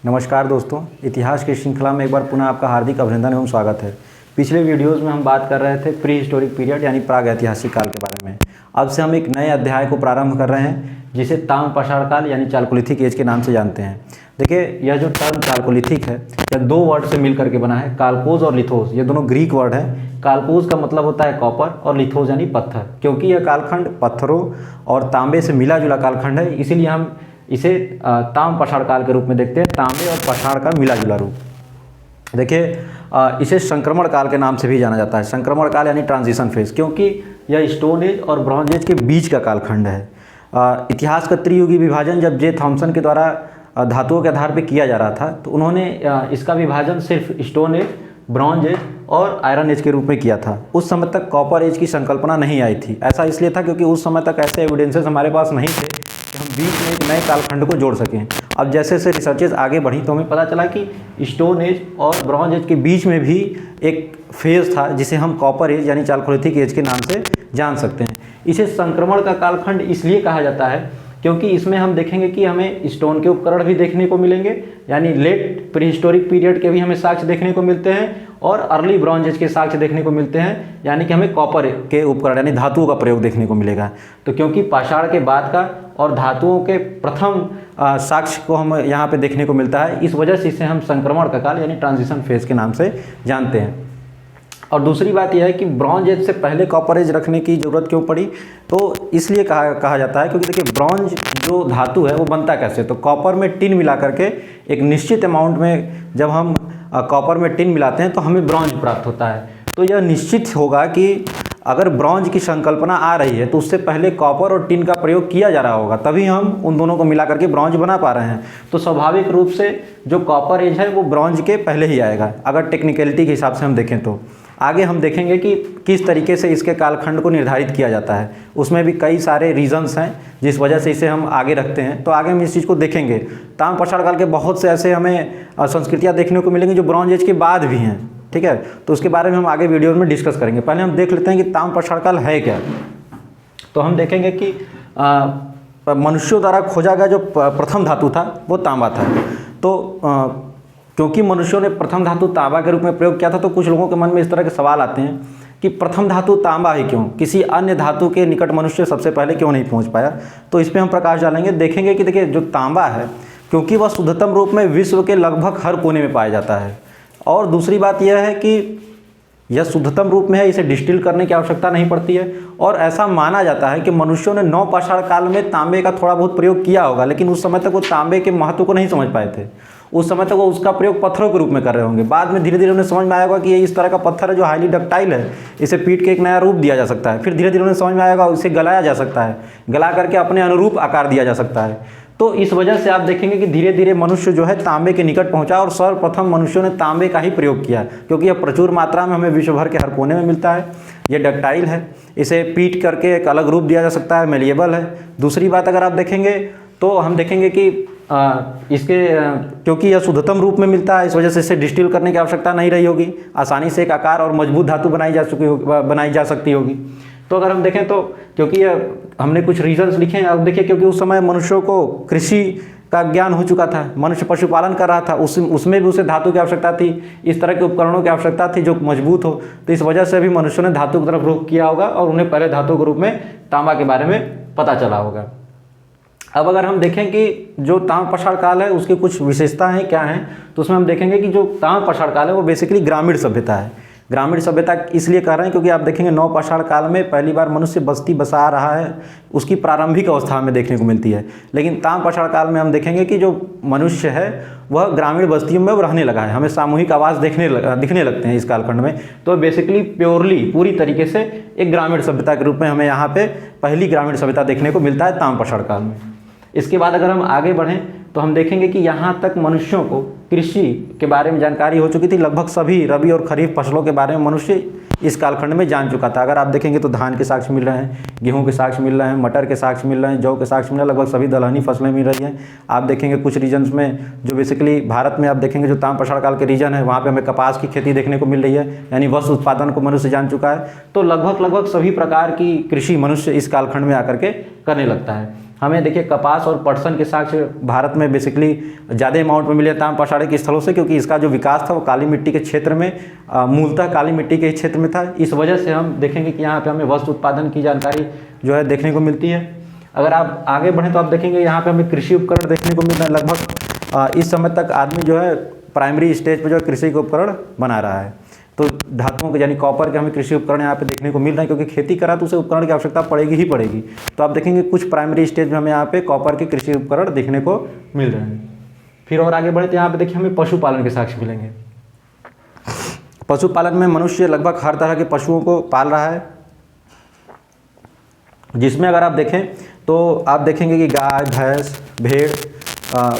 नमस्कार दोस्तों, इतिहास की श्रृंखला में एक बार पुनः आपका हार्दिक अभिनंदन एवं स्वागत है। पिछले वीडियोस में हम बात कर रहे थे प्री हिस्टोरिक पीरियड यानी प्राग ऐतिहासिक काल के बारे में। अब से हम एक नए अध्याय को प्रारंभ कर रहे हैं जिसे ताम्र पाषाण काल यानी चालकोलिथिक एज के नाम से जानते हैं। देखिए, यह जो टर्म चालकोलिथिक है यह दो वर्ड से मिल करके बना है, कालपोज और लिथोस। ये दोनों ग्रीक वर्ड हैं। कालपोज का मतलब होता है कॉपर और लिथोस यानी पत्थर। क्योंकि यह कालखंड पत्थरों और तांबे से मिला जुला कालखंड है, इसीलिए हम इसे ताम्र पाषाण काल के रूप में देखते हैं, तांबे और पाषाण का मिला जुला रूप। देखिए, इसे संक्रमण काल के नाम से भी जाना जाता है। संक्रमण काल यानी ट्रांजिशन फेज, क्योंकि यह स्टोन एज और ब्रॉन्ज एज के बीच का कालखंड है। इतिहास का त्रियुगी विभाजन जब जे थॉम्सन के द्वारा धातुओं के आधार पर किया जा रहा था तो उन्होंने इसका विभाजन सिर्फ स्टोन एज, ब्रॉन्ज एज और आयरन एज के रूप में किया था। उस समय तक कॉपर एज की संकल्पना नहीं आई थी। ऐसा इसलिए था क्योंकि उस समय तक ऐसे एविडेंसेस हमारे पास नहीं थे कि हम बीच में एक नए कालखंड को जोड़ सकें। अब जैसे जैसे रिसर्चेस आगे बढ़ी तो हमें पता चला कि स्टोन एज और ब्रॉन्ज एज के बीच में भी एक फेज था जिसे हम कॉपर एज यानी चालकोलिथिक एज के नाम से जान सकते हैं। इसे संक्रमण का कालखंड इसलिए कहा जाता है क्योंकि इसमें हम देखेंगे कि हमें स्टोन के उपकरण भी देखने को मिलेंगे, यानी लेट प्री हिस्टोरिक पीरियड के भी हमें साक्ष्य देखने को मिलते हैं और अर्ली ब्रॉन्ज एज के साक्ष्य देखने को मिलते हैं, यानी कि हमें कॉपर के उपकरण यानी धातुओं का प्रयोग देखने को मिलेगा। तो क्योंकि पाषाण के बाद का और धातुओं के प्रथम साक्ष्य को हम यहाँ पे देखने को मिलता है, इस वजह से इसे हम संक्रमण का काल यानी ट्रांजिशन फेज के नाम से जानते हैं। और दूसरी बात यह है कि ब्रॉन्ज एज से पहले कॉपर एज रखने की ज़रूरत क्यों पड़ी, तो इसलिए कहा जाता है क्योंकि देखिए, ब्रॉन्ज जो धातु है वो बनता कैसे, तो कॉपर में टिन मिला करके एक निश्चित अमाउंट में जब हम कॉपर में टिन मिलाते हैं तो हमें ब्रॉन्ज प्राप्त होता है। तो यह निश्चित होगा कि अगर ब्रॉन्ज की संकल्पना आ रही है तो उससे पहले कॉपर और टिन का प्रयोग किया जा रहा होगा, तभी हम उन दोनों को मिला करके ब्रॉन्ज बना पा रहे हैं। तो स्वाभाविक रूप से जो कॉपर एज है वो ब्रॉन्ज के पहले ही आएगा, अगर टेक्निकलिटी के हिसाब से हम देखें तो। आगे हम देखेंगे कि किस तरीके से इसके कालखंड को निर्धारित किया जाता है, उसमें भी कई सारे रीजंस हैं जिस वजह से इसे हम आगे रखते हैं। तो आगे हम इस चीज़ को देखेंगे। ताम्र पाषाण काल के बहुत से ऐसे हमें संस्कृतियाँ देखने को मिलेंगी जो ब्रॉन्ज एज के बाद भी हैं, ठीक है। तो उसके बारे में हम आगे वीडियो में डिस्कस करेंगे। पहले हम देख लेते हैं कि ताम्र पाषाण काल है क्या। तो हम देखेंगे कि मनुष्यों द्वारा खोजा गया जो प्रथम धातु था वो तांबा था। तो क्योंकि मनुष्यों ने प्रथम धातु तांबा के रूप में प्रयोग किया था तो कुछ लोगों के मन में इस तरह के सवाल आते हैं कि प्रथम धातु तांबा ही क्यों, किसी अन्य धातु के निकट मनुष्य सबसे पहले क्यों नहीं पहुंच पाया। तो इस पर हम प्रकाश डालेंगे, देखेंगे कि देखिए, जो तांबा है क्योंकि वह शुद्धतम रूप में विश्व के लगभग हर कोने में पाया जाता है, और दूसरी बात यह है कि यह शुद्धतम रूप में है, इसे डिस्टिल करने की आवश्यकता नहीं पड़ती है। और ऐसा माना जाता है कि मनुष्यों ने नव पाषाण काल में तांबे का थोड़ा बहुत प्रयोग किया होगा, लेकिन उस समय तक वो तांबे के महत्व को नहीं समझ पाए थे। उस समय तक वो उसका प्रयोग पत्थरों के रूप में कर रहे होंगे। बाद में धीरे धीरे उन्हें समझ में आया होगा कि ये इस तरह का पत्थर है जो हाईली डक्टाइल है, इसे पीट के एक नया रूप दिया जा सकता है। फिर धीरे धीरे उन्हें समझ में आएगा इसे गलाया जा सकता है, गला करके अपने अनुरूप आकार दिया जा सकता है। तो इस वजह से आप देखेंगे कि धीरे धीरे मनुष्य जो है तांबे के निकट पहुंचा और सर्वप्रथम मनुष्यों ने तांबे का ही प्रयोग किया, क्योंकि यह प्रचुर मात्रा में हमें विश्व भर के हर कोने में मिलता है। ये डक्टाइल है, इसे पीट करके एक अलग रूप दिया जा सकता है, मेलिएबल है। दूसरी बात अगर आप देखेंगे तो हम देखेंगे कि इसके क्योंकि यह शुद्धतम रूप में मिलता है, इस वजह से इसे डिस्टिल करने की आवश्यकता नहीं रही होगी, आसानी से एक आकार और मजबूत धातु बनाई जा सकती होगी। तो अगर हम देखें तो क्योंकि हमने कुछ रीजंस लिखे हैं। अब देखिए, क्योंकि उस समय मनुष्यों को कृषि का ज्ञान हो चुका था, मनुष्य पशुपालन कर रहा था, उसमें भी उसे धातु की आवश्यकता थी, इस तरह के उपकरणों की आवश्यकता थी जो मजबूत हो। तो इस वजह से भी मनुष्यों ने धातु की तरफ रुख किया होगा और उन्हें पहले धातु के रूप में तांबा के बारे में पता चला होगा। अब अगर हम देखें कि जो ताम्र पाषाण काल है उसकी कुछ विशेषताएं क्या हैं, तो उसमें हम देखेंगे कि जो ताम्र पाषाण काल है वो बेसिकली ग्रामीण सभ्यता है। ग्रामीण सभ्यता इसलिए कह रहे हैं क्योंकि आप देखेंगे नव पाषाण काल में पहली बार मनुष्य बस्ती बसा रहा है, उसकी प्रारंभिक अवस्था में देखने को मिलती है। लेकिन ताम्र पाषाण काल में हम देखेंगे कि जो मनुष्य है वह ग्रामीण बस्तियों में रहने लगा है, हमें सामूहिक आवास दिखने लगते हैं इस कालखंड में। तो बेसिकली प्योरली पूरी तरीके से एक ग्रामीण सभ्यता के रूप में हमें यहाँ पे पहली ग्रामीण सभ्यता देखने को मिलता है ताम्र पाषाण काल में। इसके बाद अगर हम आगे बढ़ें तो हम देखेंगे कि यहाँ तक मनुष्यों को कृषि के बारे में जानकारी हो चुकी थी। लगभग सभी रबी और खरीफ फसलों के बारे में मनुष्य इस कालखंड में जान चुका था। अगर आप देखेंगे तो धान के साक्ष्य मिल रहे हैं, गेहूं के साक्ष्य मिल रहे हैं, मटर के साक्ष्य मिल रहे हैं, जौ के साक्ष्य मिल रहे हैं, लगभग सभी दलहनी फसलें मिल रही हैं। आप देखेंगे कुछ रीजन्स में जो बेसिकली भारत में आप देखेंगे जो ताम्र पाषाण काल के रीजन है वहाँ पे हमें कपास की खेती देखने को मिल रही है, यानी वस्त्र उत्पादन को मनुष्य जान चुका है। तो लगभग सभी प्रकार की कृषि मनुष्य इस कालखंड में आकर के करने लगता है। हमें देखिए कपास और पटसन के साक्ष्य भारत में बेसिकली ज़्यादा अमाउंट में मिले ताम पाषाण के स्थलों से, क्योंकि इसका जो विकास था वो काली मिट्टी के क्षेत्र में मूलतः काली मिट्टी के क्षेत्र में था। इस वजह से हम देखेंगे कि यहाँ पे हमें वस्त्र उत्पादन की जानकारी जो है देखने को मिलती है। अगर आप आगे बढ़ें तो आप देखेंगे यहाँ पे हमें कृषि उपकरण देखने को मिलता है। लगभग इस समय तक आदमी जो है प्राइमरी स्टेज पर जो है कृषि के उपकरण बना रहा है। तो धातुओं के यानी कॉपर के हमें कृषि उपकरण यहाँ पे देखने को मिल रहे हैं, क्योंकि खेती करा तो उसे उपकरण की आवश्यकता पड़ेगी ही पड़ेगी। तो आप देखेंगे कुछ प्राइमरी स्टेज में हमें यहाँ पे कॉपर के कृषि उपकरण देखने को मिल रहे हैं। फिर और आगे बढ़े तो यहाँ पे देखिए हमें पशुपालन के साक्ष्य मिलेंगे। पशुपालन में मनुष्य लगभग हर तरह के पशुओं को पाल रहा है, जिसमें अगर आप देखें तो आप देखेंगे कि गाय, भैंस, भेड़,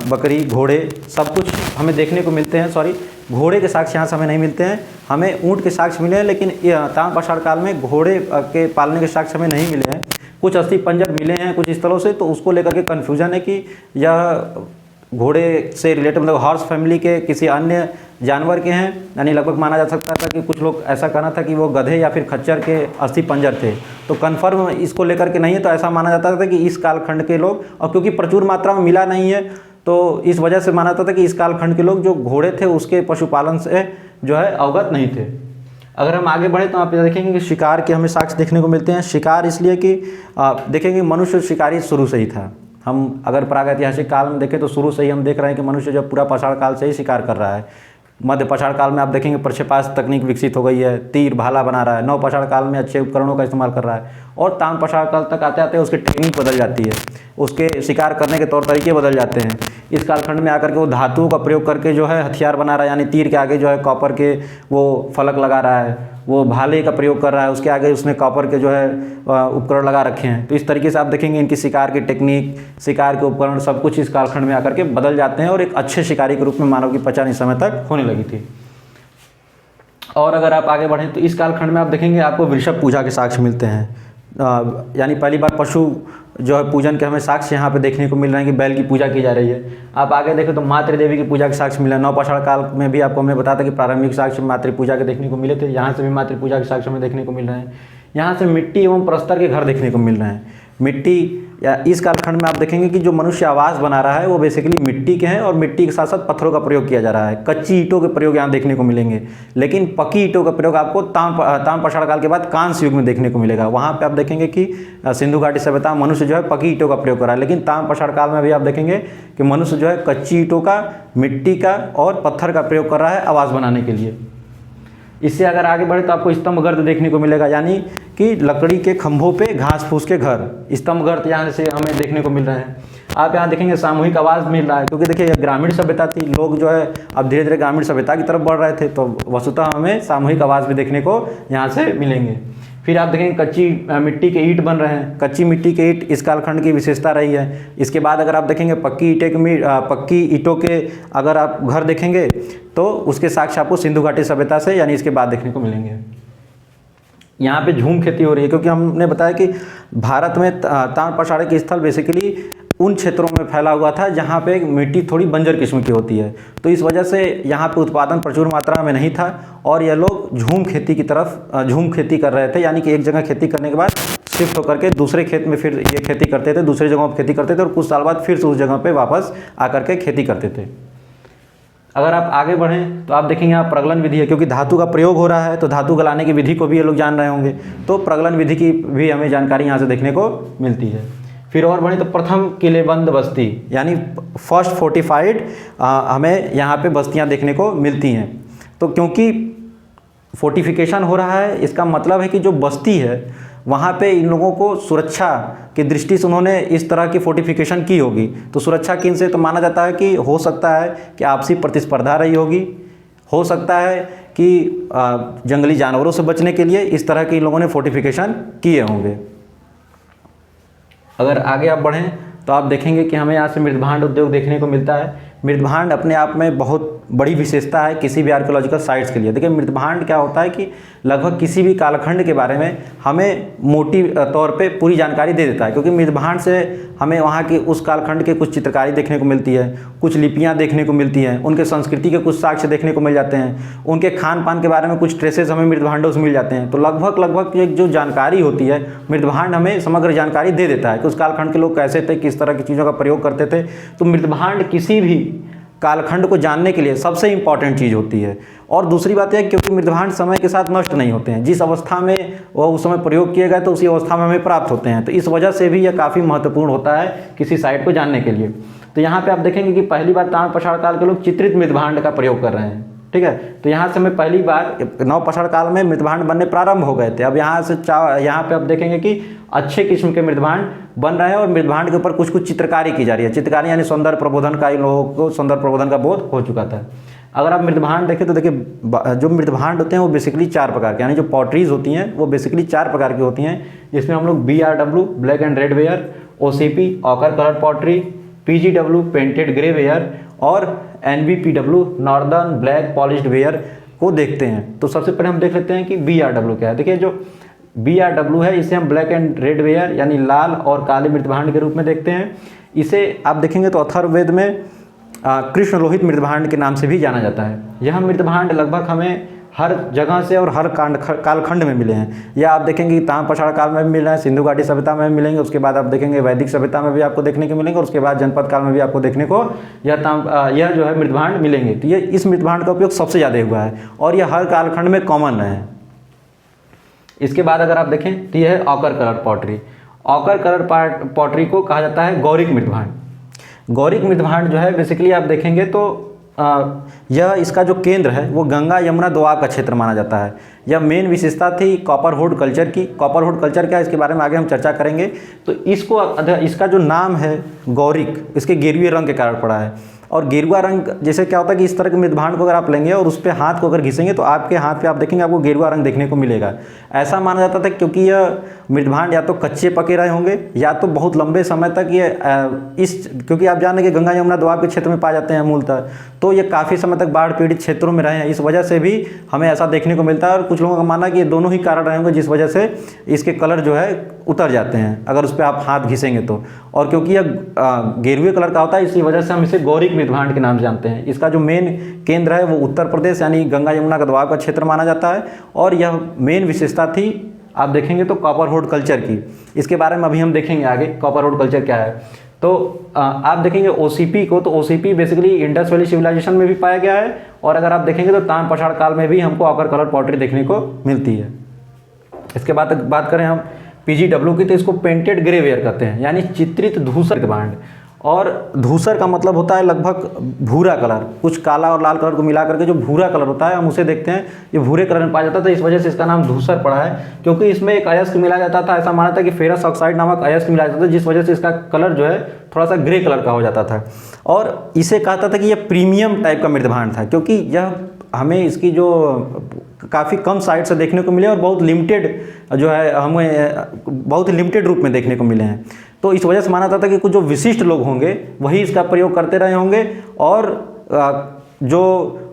बकरी, घोड़े सब कुछ हमें देखने को मिलते हैं। सॉरी, घोड़े के साक्ष्य यहाँ से हमें नहीं मिलते हैं, हमें ऊँट के साक्ष्य मिले हैं, लेकिन ताम पाषाण काल में घोड़े के पालने के साक्ष्य हमें नहीं मिले हैं। कुछ अस्थि पंजर मिले हैं कुछ स्थलों से, तो उसको लेकर के कन्फ्यूजन है कि यह घोड़े से रिलेटेड मतलब हॉर्स फैमिली के किसी अन्य जानवर के हैं। यानी लगभग माना जा सकता था कि कुछ लोग ऐसा कहना था कि वो गधे या फिर खच्चर के अस्थि पंजर थे, तो कन्फर्म इसको लेकर के नहीं है। तो ऐसा माना जाता था कि इस कालखंड के लोग, और क्योंकि प्रचुर मात्रा में मिला नहीं है तो इस वजह से माना जाता था कि इस कालखंड के लोग जो घोड़े थे उसके पशुपालन से जो है अवगत नहीं थे। अगर हम आगे बढ़े तो आप देखेंगे कि शिकार के हमें साक्ष्य देखने को मिलते हैं। शिकार इसलिए कि देखेंगे मनुष्य शिकारी शुरू से ही था। हम अगर प्रागैतिहासिक काल में देखें तो शुरू से ही हम देख रहे हैं कि मनुष्य जब पूरा पाषाण काल से ही शिकार कर रहा है। मध्य पाषाण काल में आप देखेंगे प्रक्षेपास्त्र तकनीक विकसित हो गई है, तीर भाला बना रहा है। नव पाषाण काल में अच्छे उपकरणों का इस्तेमाल कर रहा है, और ताम पाषाण काल तक आते आते उसकी टेक्निक बदल जाती है, उसके शिकार करने के तौर तरीके बदल जाते हैं। इस कालखंड में आकर के वो धातुओं का प्रयोग करके जो है हथियार बना रहा है, यानी तीर के आगे जो है कॉपर के वो फलक लगा रहा है, वो भाले का प्रयोग कर रहा है, उसके आगे उसने कॉपर के जो है उपकरण लगा रखे हैं। तो इस तरीके से आप देखेंगे इनकी शिकार की टेक्निक, शिकार के उपकरण सब कुछ इस कालखंड में आकर के बदल जाते हैं, और एक अच्छे शिकारी के रूप में मानव की पहचान इस समय तक होने लगी थी। और अगर आप आगे बढ़ें तो इस कालखंड में आप देखेंगे आपको वृषभ पूजा के साक्ष्य मिलते हैं। यानी पहली बार पशु जो है पूजन के हमें साक्ष्य यहाँ पे देखने को मिल रहे हैं कि बैल की पूजा की जा रही है। आप आगे देखें तो मातृ देवी की पूजा के साक्ष्य मिले। नव पाषाण काल में भी आपको हमने बताया था कि प्रारंभिक साक्ष्य मातृ पूजा के देखने को मिले थे, यहाँ से भी मातृ पूजा के साक्ष्य हमें देखने को मिल रहे हैं। यहाँ से मिट्टी एवं प्रस्तर के घर देखने को मिल रहे हैं। मिट्टी या इस कालखंड में आप देखेंगे कि जो मनुष्य आवास बना रहा है वो बेसिकली मिट्टी के हैं, और मिट्टी के साथ साथ पत्थरों का प्रयोग किया जा रहा है। कच्ची ईंटों के प्रयोग यहाँ देखने को मिलेंगे, लेकिन पक्की ईंटों का प्रयोग आपको ताम पाषाण काल के बाद कांस्य युग में देखने को मिलेगा। वहाँ पे आप देखेंगे कि सिंधु घाटी सभ्यता मनुष्य जो है पक्की ईंटों का प्रयोग कर रहा है, लेकिन ताम पाषाण काल में भी आप देखेंगे कि मनुष्य जो है कच्ची ईंटों का, मिट्टी का और पत्थर का प्रयोग कर रहा है आवास बनाने के लिए। इससे अगर आगे बढ़े तो आपको स्तंभ गर्त देखने को मिलेगा, यानी कि लकड़ी के खंभों पे घास फूस के घर, स्तंभ गर्त यहाँ से हमें देखने को मिल रहे हैं। आप यहाँ देखेंगे सामूहिक आवास मिल रहा है, क्योंकि देखिए ग्रामीण सभ्यता थी, लोग जो है अब धीरे धीरे ग्रामीण सभ्यता की तरफ बढ़ रहे थे, तो वस्तुतः हमें सामूहिक आवास भी देखने को यहाँ से मिलेंगे। फिर आप देखेंगे कच्ची मिट्टी के ईंट बन रहे हैं। कच्ची मिट्टी के ईंट इस कालखंड की विशेषता रही है। इसके बाद अगर आप देखेंगे पक्की ईंटों के अगर आप घर देखेंगे तो उसके साक्ष्य आपको सिंधु घाटी सभ्यता से यानी इसके बाद देखने को मिलेंगे। यहाँ पे झूम खेती हो रही है, क्योंकि हमने बताया कि भारत में ताम पाषाण के स्थल बेसिकली उन क्षेत्रों में फैला हुआ था जहाँ पे मिट्टी थोड़ी बंजर किस्म की होती है, तो इस वजह से यहाँ पे उत्पादन प्रचुर मात्रा में नहीं था, और यह लोग झूम खेती की तरफ झूम खेती कर रहे थे। यानी कि एक जगह खेती करने के बाद शिफ्ट होकर के दूसरे खेत में फिर ये खेती करते थे, दूसरी जगहों पर खेती करते थे, और कुछ साल बाद फिर से उस जगह पर वापस आकर के खेती करते थे। अगर आप आगे बढ़ें तो आप देखेंगे यहाँ प्रगलन विधि है, क्योंकि धातु का प्रयोग हो रहा है तो धातु गलाने की विधि को भी ये लोग जान रहे होंगे, तो प्रगलन विधि की भी हमें जानकारी यहाँ से देखने को मिलती है। फिर और बढ़ें तो प्रथम किलेबंद बस्ती यानी फर्स्ट फोर्टिफाइड हमें यहाँ पे बस्तियाँ देखने को मिलती हैं। तो क्योंकि फोर्टिफिकेशन हो रहा है, इसका मतलब है कि जो बस्ती है वहाँ पे इन लोगों को सुरक्षा की दृष्टि से उन्होंने इस तरह की फोर्टिफिकेशन की होगी। तो सुरक्षा किन से, तो माना जाता है कि हो सकता है कि आपसी प्रतिस्पर्धा रही होगी, हो सकता है कि जंगली जानवरों से बचने के लिए इस तरह के इन लोगों ने फोर्टिफिकेशन किए होंगे। अगर आगे आप बढ़ें तो आप देखेंगे कि हमें यहाँ से मृदभांड उद्योग देखने को मिलता है। मृदभांड अपने आप में बहुत बड़ी विशेषता है किसी भी आर्कियोलॉजिकल साइट्स के लिए। देखिए मृदभांड क्या होता है कि लगभग किसी भी कालखंड के बारे में हमें मोटी तौर पे पूरी जानकारी दे देता है, क्योंकि मृदभांड से हमें वहाँ की उस कालखंड के कुछ चित्रकारी देखने को मिलती है, कुछ लिपियाँ देखने को मिलती हैं, उनके संस्कृति के कुछ साक्ष्य देखने को मिल जाते हैं, उनके खान पान के बारे में कुछ ट्रेसेस हमें मृतभांडों से मिल जाते हैं। तो लगभग एक जो जानकारी होती है, मृतभांड हमें समग्र जानकारी दे देता है कि उस कालखंड के लोग कैसे थे, किस तरह की चीज़ों का प्रयोग करते थे। तो मृतभांड किसी भी कालखंड को जानने के लिए सबसे इम्पॉर्टेंट चीज़ होती है। और दूसरी बात यह क्योंकि मृतभांड समय के साथ नष्ट नहीं होते हैं, जिस अवस्था में वो उस समय प्रयोग किए गए तो उसी अवस्था में हमें प्राप्त होते हैं। तो इस वजह से भी यह काफ़ी महत्वपूर्ण होता है किसी साइट को जानने के लिए। तो यहाँ पे आप देखेंगे कि पहली बार ताम्रपाषाण काल के लोग चित्रित मृतभांड का प्रयोग कर रहे हैं, ठीक है। तो यहाँ से हमें पहली बार नवपाषाण काल में मृतभांड बनने प्रारंभ हो गए थे। अब यहाँ पे आप देखेंगे कि अच्छे किस्म के मृतभांड बन रहे हैं और मृतभांड के ऊपर कुछ चित्रकारी की जा रही है। चित्रकारी यानी सौंदर्य प्रबोधन का, इन लोगों को सौंदर्य प्रबोधन का बोध हो चुका था। अगर आप मृतभांड देखें तो देखिए जो मृतभांड होते हैं वो बेसिकली 4 प्रकार के, यानी जो पॉटरीज होती हैं वो बेसिकली 4 प्रकार की होती हैं, जिसमें हम लोग BRW black and red ware, OCP occur colour pottery, PGW painted grey ware और NBPW northern black polished where को देखते हैं। तो सबसे पहले हम देख लेते हैं कि BRW क्या है। देखिए जो BRW है इसे हम ब्लैक एंड रेड वेयर यानी लाल और काले मृतभांड के रूप में देखते हैं। इसे आप देखेंगे तो अथर्ववेद में कृष्ण लोहित मृतभांड के नाम से भी जाना जाता है। यह मृतभांड लगभग हमें हर जगह से और हर कालखंड में मिले हैं। या आप देखेंगे कि ताम्रपाषाण काल में भी मिल रहे हैं, सिंधु घाटी सभ्यता में भी मिलेंगे, उसके बाद आप देखेंगे वैदिक सभ्यता में भी आपको देखने को मिलेंगे, और उसके बाद जनपद काल में भी आपको देखने को यह जो है मृतभांड मिलेंगे। तो ये इस मृतभांड का उपयोग सबसे ज़्यादा हुआ है और यह हर कालखंड में कॉमन है। इसके बाद अगर आप देखें तो यह है occur colour pottery. Occur colour pottery को कहा जाता है गौरिक मृतभांड। गौरिक मृतभांड जो है बेसिकली आप देखेंगे तो यह इसका जो केंद्र है वो गंगा यमुना दोआब का क्षेत्र माना जाता है। यह मेन विशेषता थी कॉपरवुड कल्चर की। कॉपरवुड कल्चर क्या है इसके बारे में आगे हम चर्चा करेंगे। तो इसका जो नाम है गौरिक, इसके गेरुए रंग के कारण पड़ा है। और गेरुआ रंग जैसे क्या होता है कि इस तरह के मृतभांड को अगर आप लेंगे और उस पर हाथ को अगर घिसेंगे तो आपके हाथ पे आप देखेंगे आपको गेरुआ रंग देखने को मिलेगा। ऐसा माना जाता था क्योंकि यह मृतभांड या तो कच्चे पके रहे होंगे या तो बहुत लंबे समय तक ये क्योंकि आप जान रहे कि गंगा यमुना दोआब के क्षेत्र में पाए जाते हैं मूलतः, तो ये काफ़ी समय तक बाढ़ पीड़ित क्षेत्रों में रहे हैं। इस वजह से भी हमें ऐसा देखने को मिलता है। और कुछ लोगों का मानना है कि ये दोनों ही कारण रहे होंगे जिस वजह से इसके कलर जो है उतर जाते हैं अगर उस पर आप हाथ घिसेंगे तो। और क्योंकि यह गेरुए कलर का होता है इसी वजह से हम इसे गौरिक मृतभांड के नाम से जानते हैं। इसका जो मेन केंद्र है वो उत्तर प्रदेश यानी गंगा यमुना का दोआब का क्षेत्र माना जाता है। और यह मेन विशेषता थी आप देखेंगे तो कॉपरवुड कल्चर की। इसके बारे में अभी हम देखेंगे आगे कॉपरवुड कल्चर क्या है। तो आप देखेंगे OCP को, तो OCP basically Indus valley civilisation में भी पाया गया है। और अगर आप देखेंगे तो ताम्रपाषाण काल में भी हमको ऑकर कलर पॉटरी देखने को मिलती है। इसके बाद बात करें हम PGW की, तो इसको पेंटेड ग्रे वेयर कहते हैं यानी चित्रित धूसर मृतभांड। और धूसर का मतलब होता है लगभग भूरा कलर, कुछ काला और लाल कलर को मिला करके जो भूरा कलर होता है हम उसे देखते हैं। ये भूरे कलर में पाया जाता था, इस वजह से इसका नाम धूसर पड़ा है। क्योंकि इसमें एक अयस्क मिला जाता था, ऐसा माना था कि फेरस ऑक्साइड नामक अयस्क मिला जाता था, जिस वजह से इसका कलर जो है थोड़ा सा ग्रे कलर का हो जाता था। और इसे कहता था कि यह प्रीमियम टाइप का मृतभांड था क्योंकि यह हमें इसकी जो काफ़ी कम साइड से देखने को मिले और बहुत लिमिटेड जो है हमें बहुत लिमिटेड रूप में देखने को मिले हैं। तो इस वजह से माना जाता था कि कुछ जो विशिष्ट लोग होंगे वही इसका प्रयोग करते रहे होंगे और जो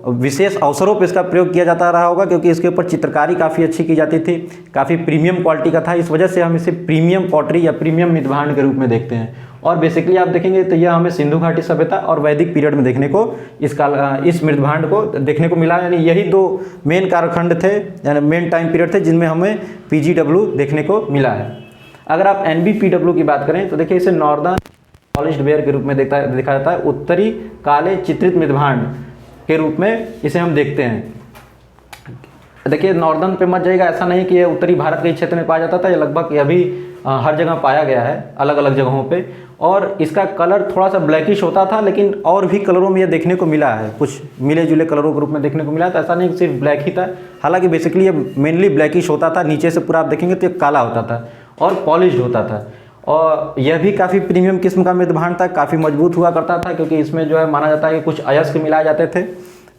विशेष अवसरों पर इसका प्रयोग किया जाता रहा होगा क्योंकि इसके ऊपर चित्रकारी काफ़ी अच्छी की जाती थी, काफ़ी प्रीमियम क्वालिटी का था। इस वजह से हम इसे प्रीमियम पॉटरी या प्रीमियम मृतभांड के रूप में देखते हैं। और बेसिकली आप देखेंगे तो यह हमें सिंधु घाटी सभ्यता और वैदिक पीरियड में देखने को इस मृतभांड को देखने को मिला। यानी यही 2 मेन कालखंड थे यानी मेन टाइम पीरियड थे जिनमें हमें PGW देखने को मिला है। अगर आप NBPW की बात करें तो देखिए इसे नॉर्दर्न पॉलिश्ड वेयर के रूप में देखा जाता है। उत्तरी काले चित्रित मृतभांड के रूप में इसे हम देखते हैं। देखिए नॉर्दर्न पे मत जाइएगा, ऐसा नहीं कि ये उत्तरी भारत के क्षेत्र में पाया जाता था। ये लगभग ये भी हर जगह पाया गया है अलग अलग जगहों पे। और इसका कलर थोड़ा सा ब्लैकिश होता था, लेकिन और भी कलरों में ये देखने को मिला है, कुछ मिले जुले कलरों के रूप में देखने को मिला। तो ऐसा नहीं कि सिर्फ ब्लैक ही था, हालांकि बेसिकली ये मेनली ब्लैकिश होता था। नीचे से पूरा आप देखेंगे तो ये काला होता था और पॉलिश्ड होता था। और यह भी काफ़ी प्रीमियम किस्म का मृतभांड था, काफ़ी मजबूत हुआ करता था क्योंकि इसमें जो है माना जाता है कि कुछ अयस्क मिलाए जाते थे।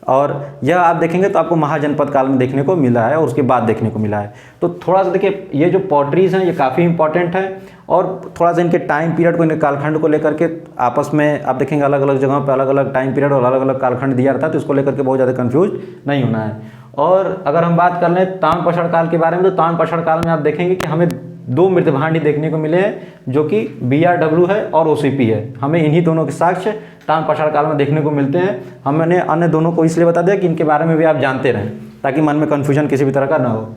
और यह आप देखेंगे तो आपको महाजनपद काल में देखने को मिला है और उसके बाद देखने को मिला है। तो थोड़ा सा देखिए ये जो पॉटरीज हैं ये काफ़ी इंपॉर्टेंट है और थोड़ा सा इनके टाइम पीरियड को, इनके कालखंड को लेकर के आपस में आप देखेंगे अलग अलग जगहों पे अलग अलग टाइम पीरियड और अलग अलग कालखंड दिया रहता है, तो इसको लेकर के बहुत ज़्यादा कन्फ्यूज नहीं होना है। और अगर हम बात कर लें ताम्रपाषाण काल के बारे में, तो ताम्रपाषाण काल में आप देखेंगे कि हमें 2 मृतभांड ही देखने को मिले हैं जो कि BRW है और OCP है। हमें इन्हीं दोनों के साक्ष्य ताम्र पाषाण काल में देखने को मिलते हैं। हमने अन्य दोनों को इसलिए बता दिया कि इनके बारे में भी आप जानते रहें, ताकि मन में कन्फ्यूजन किसी भी तरह का ना हो।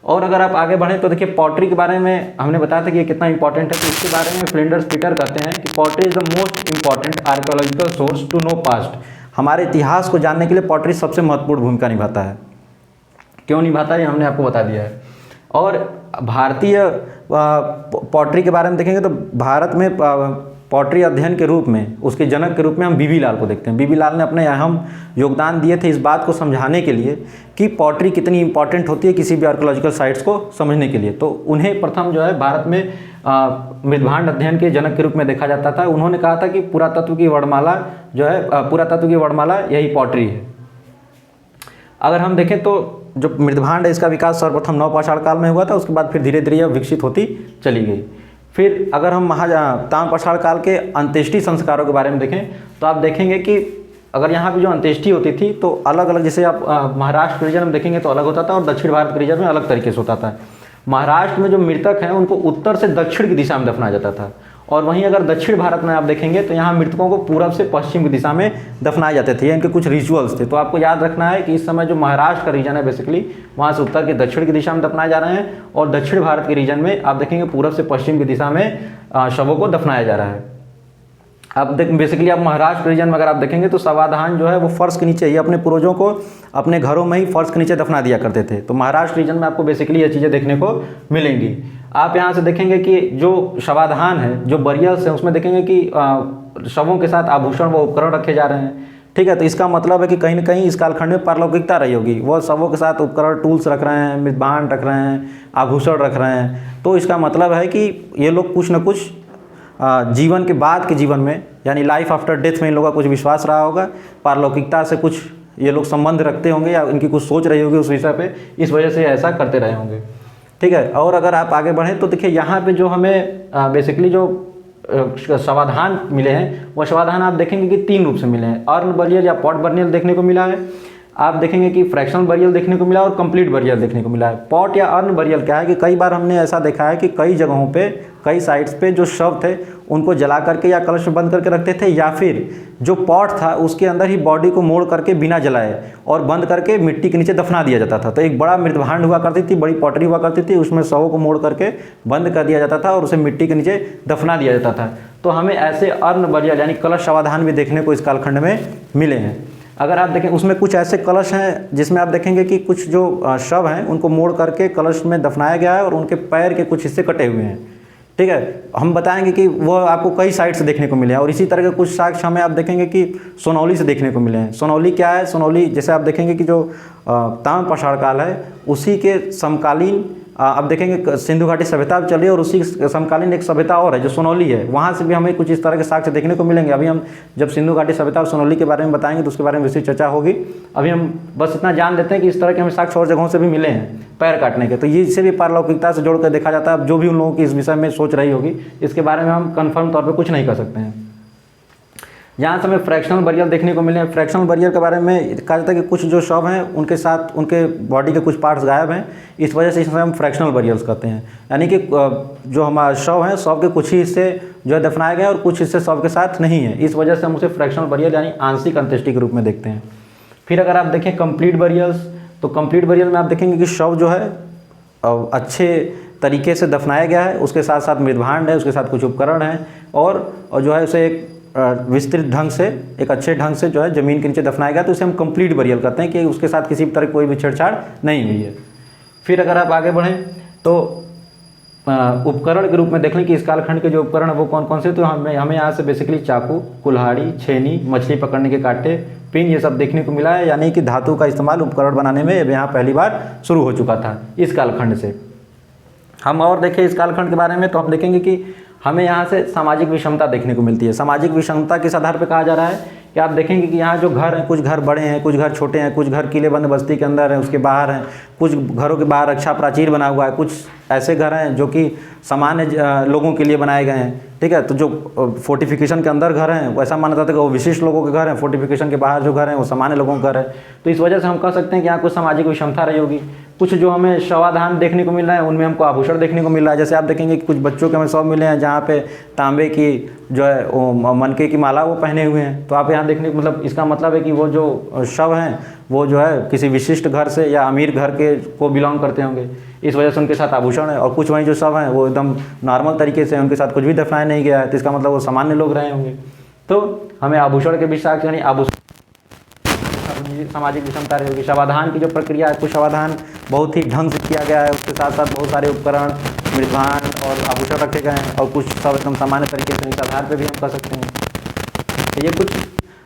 और अगर आप आगे बढ़ें तो देखिए पॉटरी के बारे में हमने बताया था कि ये कितना इंपॉर्टेंट है। तो इसके बारे में फ्लिंडर्स पीटर कहते हैं कि pottery is the most important archaeological source to know past. हमारे इतिहास को जानने के लिए पॉटरी सबसे महत्वपूर्ण भूमिका निभाता है। क्यों निभाता है ये हमने आपको बता दिया है। और भारतीय पॉटरी के बारे में देखेंगे तो भारत में पॉटरी अध्ययन के रूप में उसके जनक के रूप में हम बीबी लाल को देखते हैं। बीबी लाल ने अपने अहम योगदान दिए थे इस बात को समझाने के लिए कि पॉटरी कितनी इंपॉर्टेंट होती है किसी भी आर्कियोलॉजिकल साइट्स को समझने के लिए। तो उन्हें प्रथम जो है भारत में मृद्भांड अध्ययन के जनक के रूप में देखा जाता था। उन्होंने कहा था कि पुरातत्व की वर्णमाला जो है पुरातत्व की वर्णमाला यही पॉटरी है। अगर हम देखें तो जो मृद्भांड है इसका विकास सर्वप्रथम नवपाषाण काल में हुआ था, उसके बाद फिर धीरे धीरे यह विकसित होती चली गई। फिर अगर हम ताम्रपाषाण काल के अंत्येष्टि संस्कारों के बारे में देखें तो आप देखेंगे कि अगर यहाँ पे जो अंत्येष्टि होती थी तो अलग अलग, जैसे आप महाराष्ट्र रीजन में देखेंगे तो अलग होता था और दक्षिण भारत के रीजन में अलग तरीके से होता था। महाराष्ट्र में जो मृतक हैं उनको उत्तर से दक्षिण की दिशा में दफनाया जाता था, और वहीं अगर दक्षिण भारत में आप देखेंगे तो यहाँ मृतकों को पूरब से पश्चिम की दिशा में दफनाए जाते थे। इनके कुछ रिचुअल्स थे। तो आपको याद रखना है कि इस समय जो महाराष्ट्र का रीजन है बेसिकली वहाँ से उत्तर के दक्षिण की दिशा में दफनाए जा रहे हैं, और दक्षिण भारत के रीजन में आप देखेंगे पूरब से पश्चिम की दिशा में शवों को दफनाया जा रहा है। अब बेसिकली आप महाराष्ट्र रीजन में अगर आप देखेंगे तो शवाधान जो है वो फर्श के नीचे ही अपने पूर्वजों को अपने घरों में ही फर्श के नीचे दफना दिया करते थे। तो महाराष्ट्र रीजन में आपको बेसिकली ये चीज़ें देखने को मिलेंगी। आप यहाँ से देखेंगे कि जो शवाधान है, जो बरियल्स है, उसमें देखेंगे कि शवों के साथ आभूषण व उपकरण रखे जा रहे हैं। ठीक है, तो इसका मतलब है कि कहीं ना कहीं इस कालखंड में पारलौकिकता रही होगी। वो शवों के साथ उपकरण टूल्स रख रहे हैं, मृद्भांड रख रहे हैं, आभूषण रख रहे हैं। तो इसका मतलब है कि ये लोग कुछ न कुछ जीवन के बाद के जीवन में, यानी लाइफ आफ्टर डेथ में इन लोगों का कुछ विश्वास रहा होगा, पारलौकिकता से कुछ ये लोग संबंध रखते होंगे या इनकी कुछ सोच रही होगी उस विषय पे, इस वजह से ऐसा करते रहे होंगे। ठीक है, और अगर आप आगे बढ़ें तो देखिए यहाँ पे जो हमें बेसिकली जो शवाधान मिले हैं वो शवाधान आप देखेंगे कि 3 रूप से मिले हैं। अर्न बरियल या पॉट बरियल देखने को मिला है, आप देखेंगे कि फ्रैक्शनल बरियल देखने को मिला और कंप्लीट बरियल देखने को मिला है। पॉट या अर्न बरियल क्या है कि कई बार हमने ऐसा देखा है कि कई जगहों पे, कई साइट्स पे जो शव थे उनको जला करके या कलश में बंद करके रखते थे, या फिर जो पॉट था उसके अंदर ही बॉडी को मोड़ करके बिना जलाए और बंद करके मिट्टी के नीचे दफना दिया जाता था। तो एक बड़ा मृद्भांड हुआ करती थी, बड़ी पॉटरी हुआ करती थी, उसमें शवों को मोड़ करके बंद कर दिया जाता था और उसे मिट्टी के नीचे दफना दिया जाता था। तो हमें ऐसे अर्न बरियल यानी कलश शवाधान भी देखने को इस कालखंड में मिले हैं। अगर आप देखें उसमें कुछ ऐसे कलश हैं जिसमें आप देखेंगे कि कुछ जो शव हैं उनको मोड़ करके कलश में दफनाया गया है और उनके पैर के कुछ हिस्से कटे हुए हैं। ठीक है, हम बताएंगे कि वो आपको कई साइट से देखने को मिले हैं। और इसी तरह के कुछ साक्ष्य हमें आप देखेंगे कि सोनौली से देखने को मिले हैं। सोनौली क्या है? सोनौली जैसे आप देखेंगे कि जो ताम्रपाषाण काल है उसी के समकालीन आप देखेंगे सिंधु घाटी सभ्यता चल रही है और उसी समकालीन एक सभ्यता और है जो सोनौली है, वहाँ से भी हमें कुछ इस तरह के साक्ष्य देखने को मिलेंगे। अभी हम जब सिंधु घाटी सभ्यता और सोनौली के बारे में बताएंगे तो उसके बारे में विस्तृत चर्चा होगी। अभी हम बस इतना जान देते हैं कि इस तरह के हमें साक्ष्य और जगहों से भी मिले हैं पैर काटने के। तो ये इससे भी पारलौकिकता से जोड़कर देखा जाता है। अब जो भी उन लोगों की इस विषय में सोच रही होगी इसके बारे में हम कन्फर्म तौर पर कुछ नहीं कर सकते हैं। यहाँ से हमें फ्रैक्शनल बरियल देखने को मिले हैं। फ्रैक्शनल बरियल के बारे में कहा जाता है कि कुछ जो शव हैं उनके साथ उनके बॉडी के कुछ पार्ट्स गायब हैं, इस वजह से इसे हम फ्रैक्शनल बरियल्स कहते हैं। यानी कि जो हमारा शव है शव के कुछ ही हिस्से जो है दफनाए गए और कुछ हिस्से शव के साथ नहीं है, इस वजह से हम उसे फ्रैक्शनल बरियल यानी आंशिक अंत्येष्टि के रूप में देखते हैं। फिर अगर आप देखें कंप्लीट बरियल्स, तो कंप्लीट बरियल में आप देखेंगे कि शव जो है अच्छे तरीके से दफनाया गया है, उसके साथ साथ मृद्भांड है, उसके साथ कुछ उपकरण हैं और जो है उसे एक विस्तृत ढंग से, एक अच्छे ढंग से जो है ज़मीन के नीचे दफनाया गया, तो इसे हम कंप्लीट बरियल कहते हैं कि उसके साथ किसी भी तरह कोई भी छेड़छाड़ नहीं हुई है। फिर अगर आप आगे बढ़ें तो उपकरण के रूप में देख लें कि इस कालखंड के जो उपकरण है वो कौन कौन से, तो हमें यहाँ से बेसिकली चाकू, कुल्हाड़ी, छेनी, मछली पकड़ने के कांटे, पिन, ये सब देखने को मिला है। यानी कि धातु का इस्तेमाल उपकरण बनाने में यहाँ पहली बार शुरू हो चुका था इस कालखंड से। हम और देखें इस कालखंड के बारे में तो हम देखेंगे कि हमें यहाँ से सामाजिक विषमता देखने को मिलती है। सामाजिक विषमता किस आधार पर कहा जा रहा है कि आप देखेंगे कि यहाँ जो घर हैं, कुछ घर बड़े हैं, कुछ घर छोटे हैं, कुछ घर किले बंद बस्ती के अंदर हैं, उसके बाहर हैं, कुछ घरों के बाहर रक्षा प्राचीर बना हुआ है, कुछ ऐसे घर हैं जो कि सामान्य लोगों के लिए बनाए गए हैं। ठीक है, तो जो फोर्टिफिकेशन के अंदर घर हैं वैसा माना जाता है कि वो विशिष्ट लोगों के घर हैं, फोर्टिफिकेशन के बाहर जो घर हैं वो सामान्य लोगों के घर है। तो इस वजह से हम कह सकते हैं कि यहाँ कुछ सामाजिक विषमता रही होगी। कुछ जो हमें शवाधान देखने को मिल रहा है उनमें हमको आभूषण देखने को मिल रहा है। जैसे आप देखेंगे कि कुछ बच्चों के हमें शव मिले हैं जहाँ पे तांबे की जो है वो मनके की माला वो पहने हुए हैं। तो आप यहाँ देखने को मतलब इसका मतलब है कि वो जो शव हैं वो जो है किसी विशिष्ट घर से या अमीर घर के को बिलोंग करते होंगे, इस वजह से उनके साथ आभूषण है। और कुछ वहीं जो शव हैं वो एकदम नॉर्मल तरीके से उनके साथ कुछ भी दफनाया नहीं गया है, तो इसका मतलब वो सामान्य लोग रहे होंगे। तो हमें आभूषण के भी साक्ष्य यानी आभूषण सामाजिक विषमता रहेगी। शवाधान की जो प्रक्रिया है, कुछ शवाधान बहुत ही ढंग से किया गया है, उसके साथ साथ बहुत सारे उपकरण मृदभान और आभूषण रखे गए हैं, और कुछ सब एकदम सामान्य तरीके से इस आधार पर भी हम कह सकते हैं। तो ये कुछ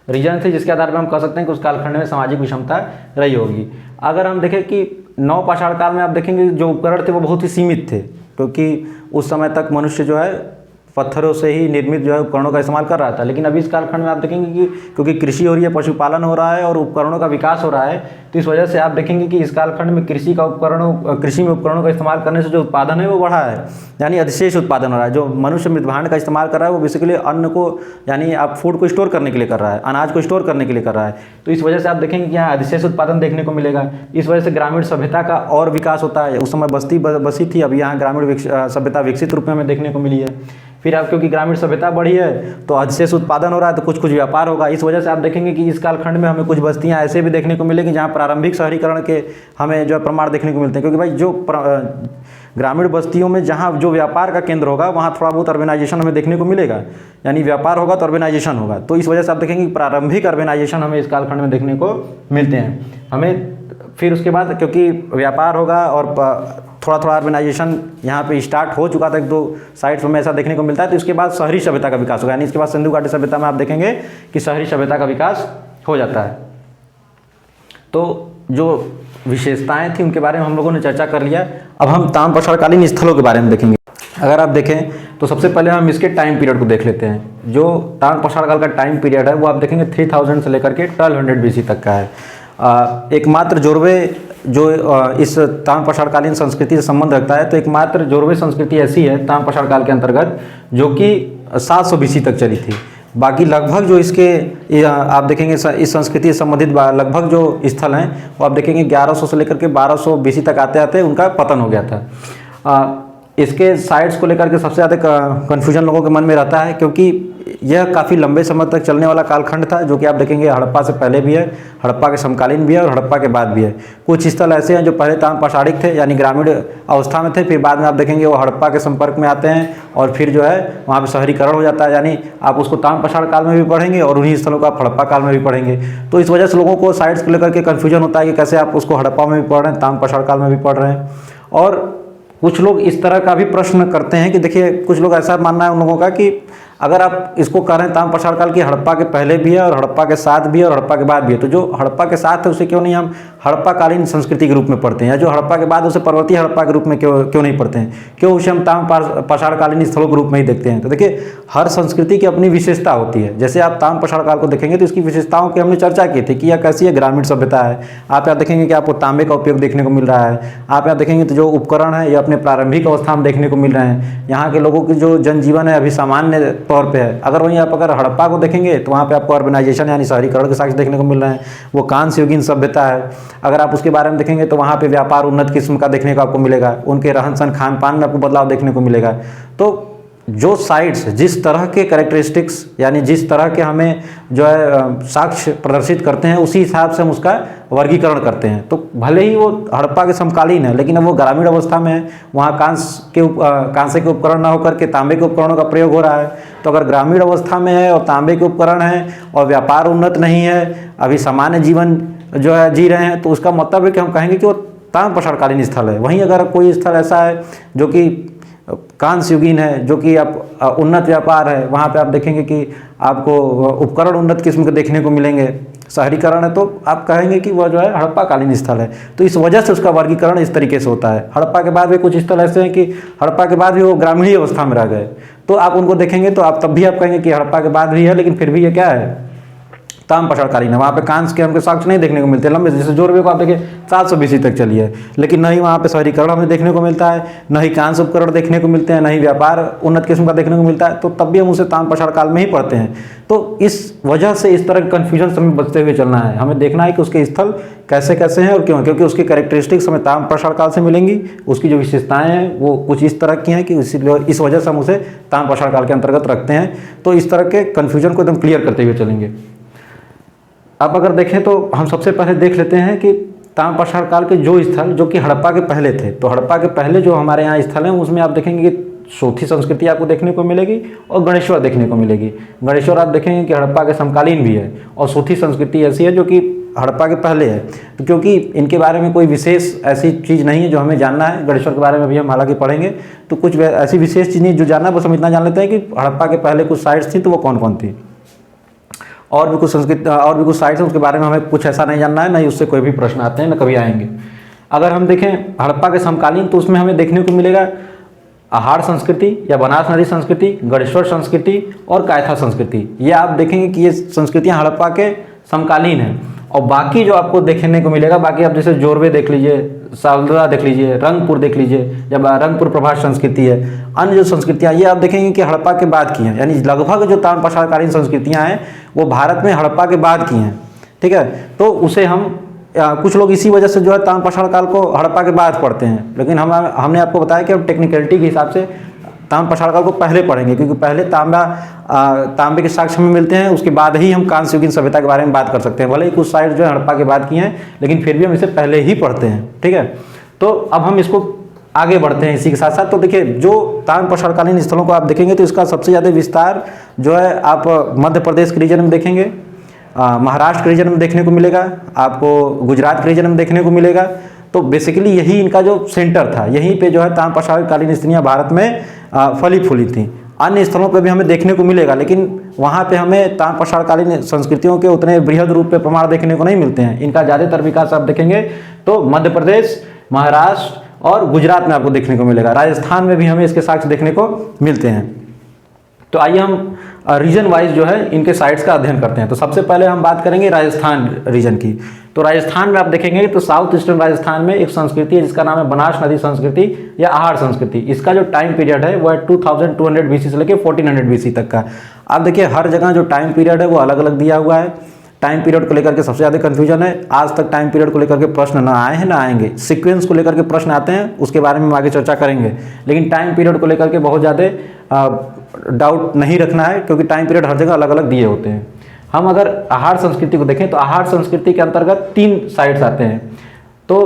रीजन थे जिसके आधार पर हम कह सकते हैं कि उस कालखंड में सामाजिक विषमता रही होगी। अगर हम देखें कि नवपाषाण काल में आप देखेंगे जो उपकरण थे वो बहुत ही सीमित थे, क्योंकि उस समय तक मनुष्य जो है पत्थरों से ही निर्मित जो है उपकरणों का इस्तेमाल कर रहा था। लेकिन अभी इस कालखंड में आप देखेंगे कि क्योंकि कृषि हो रही है, पशुपालन हो रहा है और उपकरणों का विकास हो रहा है, तो इस वजह से आप देखेंगे कि इस कालखंड में कृषि में उपकरणों का इस्तेमाल करने से जो उत्पादन है वो बढ़ा है, यानी अधिशेष उत्पादन हो रहा है। जो मनुष्य मृदभांड का इस्तेमाल कर रहा है वो बेसिकली अन्न को यानी आप फूड को स्टोर करने के लिए कर रहा है, अनाज को स्टोर करने के लिए कर रहा है। तो इस वजह से आप देखेंगे कि यहाँ अधिशेष उत्पादन देखने को मिलेगा। इस वजह से ग्रामीण सभ्यता का और विकास होता है। उस समय बस्ती बसी थी, अब यहाँ ग्रामीण सभ्यता विकसित रूप में हमें देखने को मिली है। फिर आप क्योंकि ग्रामीण सभ्यता बढ़ी है तो अधिशेष उत्पादन हो रहा है, तो कुछ व्यापार होगा। इस वजह से आप देखेंगे कि इस कालखंड में हमें कुछ बस्तियां ऐसे भी देखने को मिलेगी जहां प्रारंभिक शहरीकरण के हमें जो प्रमाण देखने को मिलते हैं। क्योंकि भाई जो ग्रामीण बस्तियों में जहां जो व्यापार का केंद्र होगा वहां थोड़ा बहुत अर्बेनाइजेशन हमें देखने को मिलेगा, यानी व्यापार होगा तो अर्बेनाइजेशन होगा। तो इस वजह से आप देखेंगे कि प्रारंभिक अर्बेनाइजेशन हमें इस कालखंड में देखने को मिलते हैं। हमें फिर उसके बाद क्योंकि व्यापार होगा और थोड़ा थोड़ा अर्बेनाइजेशन यहाँ पे स्टार्ट हो चुका था, एक दो साइट्स में ऐसा देखने को मिलता है। तो इसके बाद शहरी सभ्यता का विकास होगा, यानी इसके बाद सिंधु घाटी सभ्यता में आप देखेंगे कि शहरी सभ्यता का विकास हो जाता है। तो जो विशेषताएं थी उनके बारे में हम लोगों ने चर्चा कर लिया। अब हम ताम्रपाषाणकालीन स्थलों के बारे में देखेंगे। अगर आप देखें तो सबसे पहले हम इसके टाइम पीरियड को देख लेते हैं। जो ताम्रपाषाण काल का टाइम पीरियड है वो आप देखेंगे 3000 से लेकर के 1200 BC तक का है। एकमात्र जोरवे जो इस ताम्रपाषाण कालीन संस्कृति से संबंध रखता है, तो एकमात्र जोरवे संस्कृति ऐसी है ताम्रपाषाण काल के अंतर्गत जो कि 700 BC तक चली थी। बाकी लगभग जो इसके आप देखेंगे इस संस्कृति से संबंधित लगभग जो स्थल हैं वो आप देखेंगे 1100 से लेकर के 1200 BC तक आते आते उनका पतन हो गया था। इसके साइट्स को लेकर के सबसे ज़्यादा कन्फ्यूजन लोगों के मन में रहता है, क्योंकि यह काफ़ी लंबे समय तक चलने वाला कालखंड था, जो कि आप देखेंगे हड़प्पा से पहले भी है, हड़प्पा के समकालीन भी है और हड़प्पा के बाद भी है। कुछ स्थल ऐसे हैं जो पहले ताम्रपाषाणिक थे यानी ग्रामीण अवस्था में थे, फिर बाद में आप देखेंगे वो हड़प्पा के संपर्क में आते हैं और फिर जो है वहाँ पर शहरीकरण हो जाता है। यानी आप उसको ताम्रपाषाण काल में भी पढ़ेंगे और उन्हीं स्थलों को आप हड़प्पा काल में भी पढ़ेंगे। तो इस वजह से लोगों को साइट्स को लेकर के कन्फ्यूजन होता है कि कैसे आप उसको हड़प्पा में भी पढ़ रहे हैं, ताम्रपाषाण काल में भी पढ़ रहे हैं। और कुछ लोग इस तरह का भी प्रश्न करते हैं कि देखिए कुछ लोग ऐसा मानना है उन लोगों का कि अगर आप इसको कह रहे हैं ताम्रपाषाण काल की, हड़प्पा के पहले भी है और हड़प्पा के साथ भी है और हड़प्पा के बाद भी है, तो जो हड़प्पा के साथ है उसे क्यों नहीं हम हड़प्पा कालीन संस्कृति के रूप में पढ़ते हैं, या जो हड़प्पा के बाद उसे पर्वतीय हड़प्पा के रूप में क्यों नहीं पढ़ते हैं, क्यों उसे हम ताम्रपाषाण कालीन स्थलों के रूप में ही देखते हैं। तो देखिए हर संस्कृति की अपनी विशेषता होती है। जैसे आप ताम्रपाषाण काल को देखेंगे तो इसकी विशेषताओं की हमने चर्चा की थी कि यह कैसी है, ग्रामीण सभ्यता है। आप यहाँ देखेंगे कि आपको तांबे का उपयोग देखने को मिल रहा है। आप यहाँ देखेंगे तो जो उपकरण है ये अपने प्रारंभिक अवस्था में देखने को मिल रहे हैं। यहाँ के लोगों की जो जनजीवन है अभी सामान्य तौर पर है। अगर वहीं आप अगर हड़प्पा को देखेंगे तो वहाँ पे आपको अर्बनाइजेशन यानी शहरीकरण के साक्ष्य देखने को मिल रहे हैं। वो कांस्य युगीन सभ्यता है। अगर आप उसके बारे में देखेंगे तो वहाँ पे व्यापार उन्नत किस्म का देखने को आपको मिलेगा। उनके रहन सहन खान पान में आपको बदलाव देखने को मिलेगा। तो जो साइट्स जिस तरह के कैरेक्टरिस्टिक्स यानी जिस तरह के हमें जो है साक्ष्य प्रदर्शित करते हैं उसी हिसाब से हम उसका वर्गीकरण करते हैं। तो भले ही वो हड़प्पा के समकालीन है लेकिन अब वो ग्रामीण अवस्था में है, वहाँ कांसे के उपकरण ना होकर के तांबे के उपकरणों का प्रयोग हो रहा है। तो अगर ग्रामीण अवस्था में है और तांबे के उपकरण हैं और व्यापार उन्नत नहीं है, अभी सामान्य जीवन जो है जी रहे हैं, तो उसका मतलब है कि हम कहेंगे कि वो ताम्रपाषाणकालीन स्थल है। वहीं अगर कोई स्थल ऐसा है जो कि कांस्य युगीन है, जो कि आप उन्नत व्यापार है, वहाँ पे आप देखेंगे कि आपको उपकरण उन्नत किस्म के देखने को मिलेंगे, शहरीकरण है, तो आप कहेंगे कि वह जो है हड़प्पा कालीन स्थल है। तो इस वजह से उसका वर्गीकरण इस तरीके से होता है। हड़प्पा के बाद भी कुछ स्थल ऐसे हैं कि हड़प्पा के बाद भी वो ग्रामीण अवस्था में रह गए, तो आप उनको देखेंगे तो आप तब भी आप कहेंगे कि हड़प्पा के बाद भी है, लेकिन फिर भी ये क्या है, ताम्रपाषाण कालीन है। वहाँ पे कांस्य के हमको साक्ष्य नहीं देखने को मिलते लंबे, जैसे जोरवे को आप देखिए 700 BC तक चली है, लेकिन न ही वहाँ पे शहरीकरण हमें देखने को मिलता है, न ही कांस्य उपकरण देखने को मिलते हैं, न ही व्यापार उन्नत किस्म का देखने को मिलता है, तो तब भी हम उसे ताम्रपाषाण काल में ही पढ़ते हैं। तो इस वजह से इस तरह के कन्फ्यूजन से हमें बचते हुए चलना है। हमें देखना है कि उसके स्थल कैसे कैसे हैं और क्यों, क्योंकि उसकी कैरेक्टरिस्टिक्स हमें ताम्रपाषाण काल से मिलेंगी, उसकी जो विशेषताएं हैं वो कुछ इस तरह की हैं कि इस वजह से हम उसे ताम्रपाषाण काल के अंतर्गत रखते हैं। तो इस तरह के कन्फ्यूजन को एकदम क्लियर करते हुए चलेंगे। अब अगर देखें तो हम सबसे पहले देख लेते हैं कि ताम्रपाषाण काल के जो स्थल जो कि हड़प्पा के पहले थे, तो हड़प्पा के पहले जो हमारे यहाँ स्थल हैं उसमें आप देखेंगे कि सोथी संस्कृति आपको देखने को मिलेगी और गणेश्वर देखने को मिलेगी। गणेश्वर आप देखेंगे कि हड़प्पा के समकालीन भी है, और सोथी संस्कृति ऐसी है जो कि हड़प्पा के पहले है। तो क्योंकि इनके बारे में कोई विशेष ऐसी चीज़ नहीं है जो हमें जानना है, गणेश्वर के बारे में भी हम हालांकि पढ़ेंगे, तो कुछ ऐसी विशेष चीज़ नहीं जो जानना है, बस हम इतना जान लेते हैं कि हड़प्पा के पहले कुछ साइट्स थी, तो वो कौन कौन थी। और भी कुछ संस्कृति और भी कुछ साइट्स हैं उसके बारे में हमें कुछ ऐसा नहीं जानना है, नहीं उससे कोई भी प्रश्न आते हैं, न कभी आएंगे। अगर हम देखें हड़प्पा के समकालीन, तो उसमें हमें देखने को मिलेगा आहार संस्कृति या बनास नदी संस्कृति, गणेश्वर संस्कृति और कायथा संस्कृति। ये आप देखेंगे कि ये संस्कृतियां हड़प्पा के समकालीन हैं। और बाकी जो आपको देखने को मिलेगा, बाकी आप जैसे जोरवे देख लीजिए, सावलदा देख लीजिए, रंगपुर देख लीजिए, जब रंगपुर प्रभास संस्कृति है, अन्य जो संस्कृतियाँ ये आप देखेंगे कि हड़प्पा के बाद की हैं, यानी लगभग जो ताम्रपाषाणकालीन संस्कृतियाँ हैं वो भारत में हड़प्पा के बाद की हैं। ठीक है, तो उसे हम कुछ लोग इसी वजह से जो है ताम्रपाषाण काल को हड़प्पा के बाद पढ़ते हैं, लेकिन हमने आपको बताया कि हम टेक्निकलिटी के हिसाब से ताम्रपाषाण काल को पहले पढ़ेंगे, क्योंकि पहले तांबे के साक्ष्य हमें मिलते हैं, उसके बाद ही हम कांस्य युगीन सभ्यता के बारे में बात कर सकते हैं। भले ही कुछ साइट जो है हड़प्पा के बाद की हैं, लेकिन फिर भी हम इसे पहले ही पढ़ते हैं। ठीक है, तो अब हम इसको आगे बढ़ते हैं इसी के साथ साथ। तो देखिए जो ताम्रपाषाणकालीन स्थलों को आप देखेंगे तो इसका सबसे ज़्यादा विस्तार जो है आप मध्य प्रदेश के रीजन में देखेंगे, महाराष्ट्र के रीजन में देखने को मिलेगा, आपको गुजरात के रीजन में देखने को मिलेगा। तो बेसिकली यही इनका जो सेंटर था, यहीं पे जो है ताम्रपाषाणकालीन स्त्रियाँ भारत में फली फूली थी। अन्य स्थलों पे भी हमें देखने को मिलेगा, लेकिन वहाँ पे हमें ताम्रपाषाणकालीन संस्कृतियों के उतने बृहद रूप पे प्रमाण देखने को नहीं मिलते हैं। इनका ज़्यादातर विकास आप देखेंगे तो मध्य प्रदेश, महाराष्ट्र और गुजरात में आपको देखने को मिलेगा। राजस्थान में भी हमें इसके साक्ष्य देखने को मिलते हैं। तो आइए हम रीजन वाइज जो है इनके साइट्स का अध्ययन करते हैं। तो सबसे पहले हम बात करेंगे राजस्थान रीजन की। तो राजस्थान में आप देखेंगे तो साउथ ईस्टर्न राजस्थान में एक संस्कृति है जिसका नाम है बनास नदी संस्कृति या आहार संस्कृति। इसका जो टाइम पीरियड है वो है 2200 BC से लेकर 1400 BC तक का। आप देखिए हर जगह जो टाइम पीरियड है वो अलग अलग दिया हुआ है। टाइम पीरियड को लेकर के सबसे ज़्यादा कन्फ्यूजन है। आज तक टाइम पीरियड को लेकर के प्रश्न ना आए हैं ना आएंगे। सीक्वेंस को लेकर के प्रश्न आते हैं, उसके बारे में हम आगे चर्चा करेंगे, लेकिन टाइम पीरियड को लेकर के बहुत ज़्यादा डाउट नहीं रखना है, क्योंकि टाइम पीरियड हर जगह अलग अलग दिए होते हैं। हम अगर आहार संस्कृति को देखें तो आहार संस्कृति के अंतर्गत 3 साइट्स आते हैं। तो